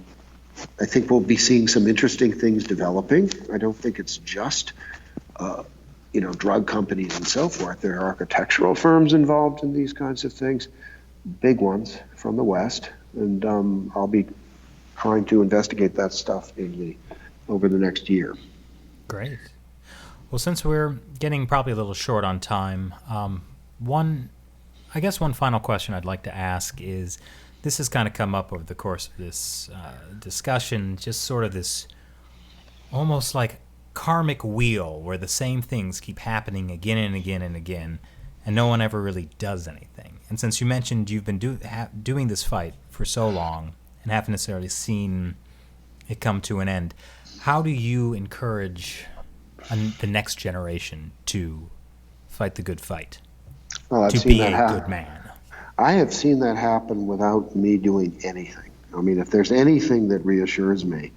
think we'll be seeing some interesting things developing. I don't think it's just drug companies and so forth. There are architectural firms involved in these kinds of things, big ones from the West, and I'll be trying to investigate that stuff over the next year. Great. Well, since we're getting probably a little short on time, one final question I'd like to ask is, this has kind of come up over the course of this discussion, just sort of this almost like karmic wheel where the same things keep happening again and again and again, and no one ever really does anything. And since you mentioned you've been doing this fight for so long and haven't necessarily seen it come to an end, how do you encourage the next generation to fight the good fight, to be a good man? I have seen that happen without me doing anything. I mean, if there's anything that reassures me,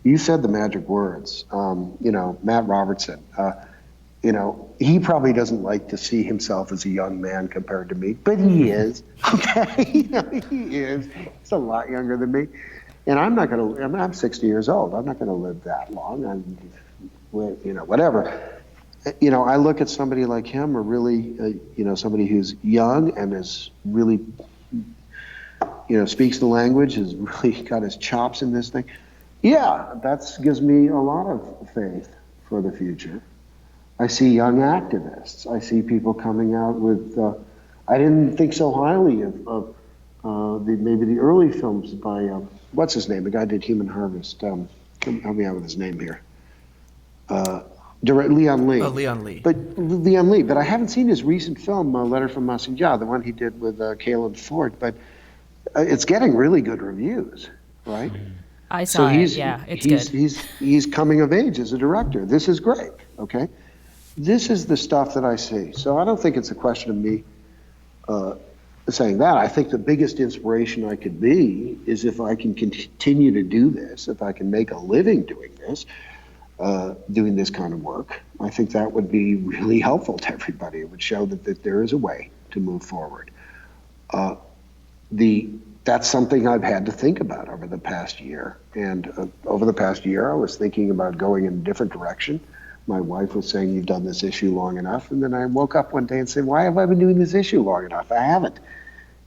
you said the magic words. Matt Robertson, he probably doesn't like to see himself as a young man compared to me, but he is. Okay, he is. He's a lot younger than me. And I'm not going to. I'm 60 years old. I'm not going to live that long. Whatever. I look at somebody like him, or really, somebody who's young and is really, speaks the language, has really got his chops in this thing. Yeah, that gives me a lot of faith for the future. I see young activists. I see people coming out with. I didn't think so highly of maybe the early films by what's his name? The guy who did Human Harvest. Help me out with his name here. Leon Lee. Oh, Leon Lee. But I haven't seen his recent film, Letter from Xinjiang, the one he did with Caleb Ford. But it's getting really good reviews, right? I saw it. Yeah, it's good. He's coming of age as a director. This is great. Okay, this is the stuff that I see. So I don't think it's a question of me saying that. I think the biggest inspiration I could be is if I can continue to do this, if I can make a living doing this. Doing this kind of work, I think that would be really helpful to everybody. It would show that there is a way to move forward. That's something I've had to think about over the past year. And over the past year, I was thinking about going in a different direction. My wife was saying, you've done this issue long enough. And then I woke up one day and said, why have I been doing this issue long enough? I haven't.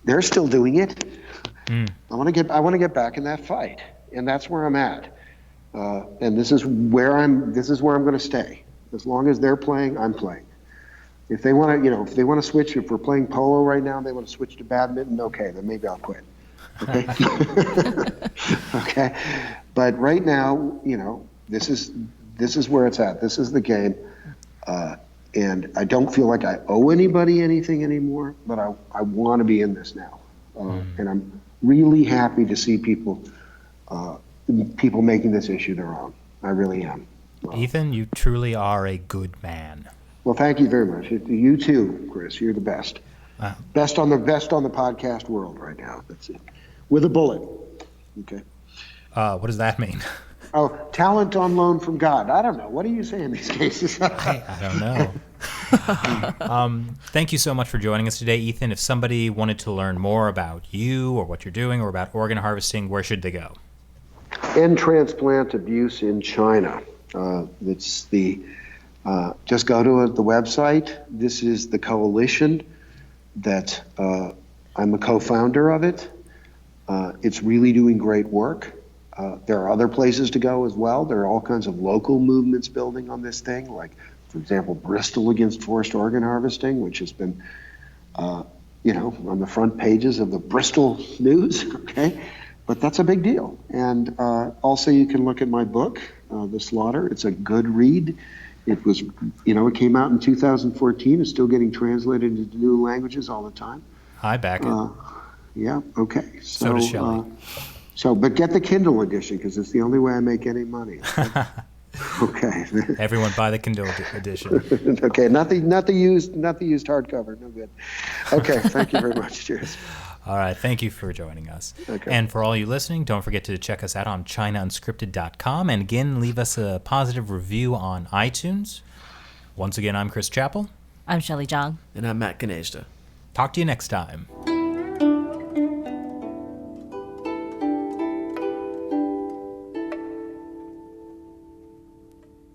They're still doing it. I want to get back in that fight. And that's where I'm at. And this is where I'm going to stay. As long as they're playing, I'm playing. If they want to, switch, if we're playing polo right now, they want to switch to badminton, okay, then maybe I'll quit. Okay. Okay. But right now, this is where it's at. This is the game. And I don't feel like I owe anybody anything anymore, but I want to be in this now. And I'm really happy to see people making this issue their own. I really am. Ethan, you truly are a good man. Well, thank you very much. You too, Chris. You're the best. Best on the podcast world right now. That's it. With a bullet. Okay. What does that mean? Oh, talent on loan from God. I don't know. What do you say in these cases? I don't know. Thank you so much for joining us today, Ethan. If somebody wanted to learn more about you or what you're doing or about organ harvesting, where should they go? End transplant abuse in China. It's just go to the website. This is the coalition that I'm a co-founder of it. It's really doing great work. There are other places to go as well. There are all kinds of local movements building on this thing, like, for example, Bristol Against Forced Organ Harvesting, which has been, on the front pages of the Bristol News, okay? But that's a big deal. And also you can look at my book, The Slaughter. It's a good read. It was, it came out in 2014. It's still getting translated into new languages all the time. I back it. Yeah, okay. So does Shelley. But get the Kindle edition, because it's the only way I make any money. Okay. Everyone buy the Kindle edition. Okay, not the used hardcover. No good. Okay, thank you very much. Cheers. All right, thank you for joining us. Okay. And for all you listening, don't forget to check us out on ChinaUnscripted.com. And again, leave us a positive review on iTunes. Once again, I'm Chris Chappell. I'm Shelley Zhang. And I'm Matt Ganejda. Talk to you next time.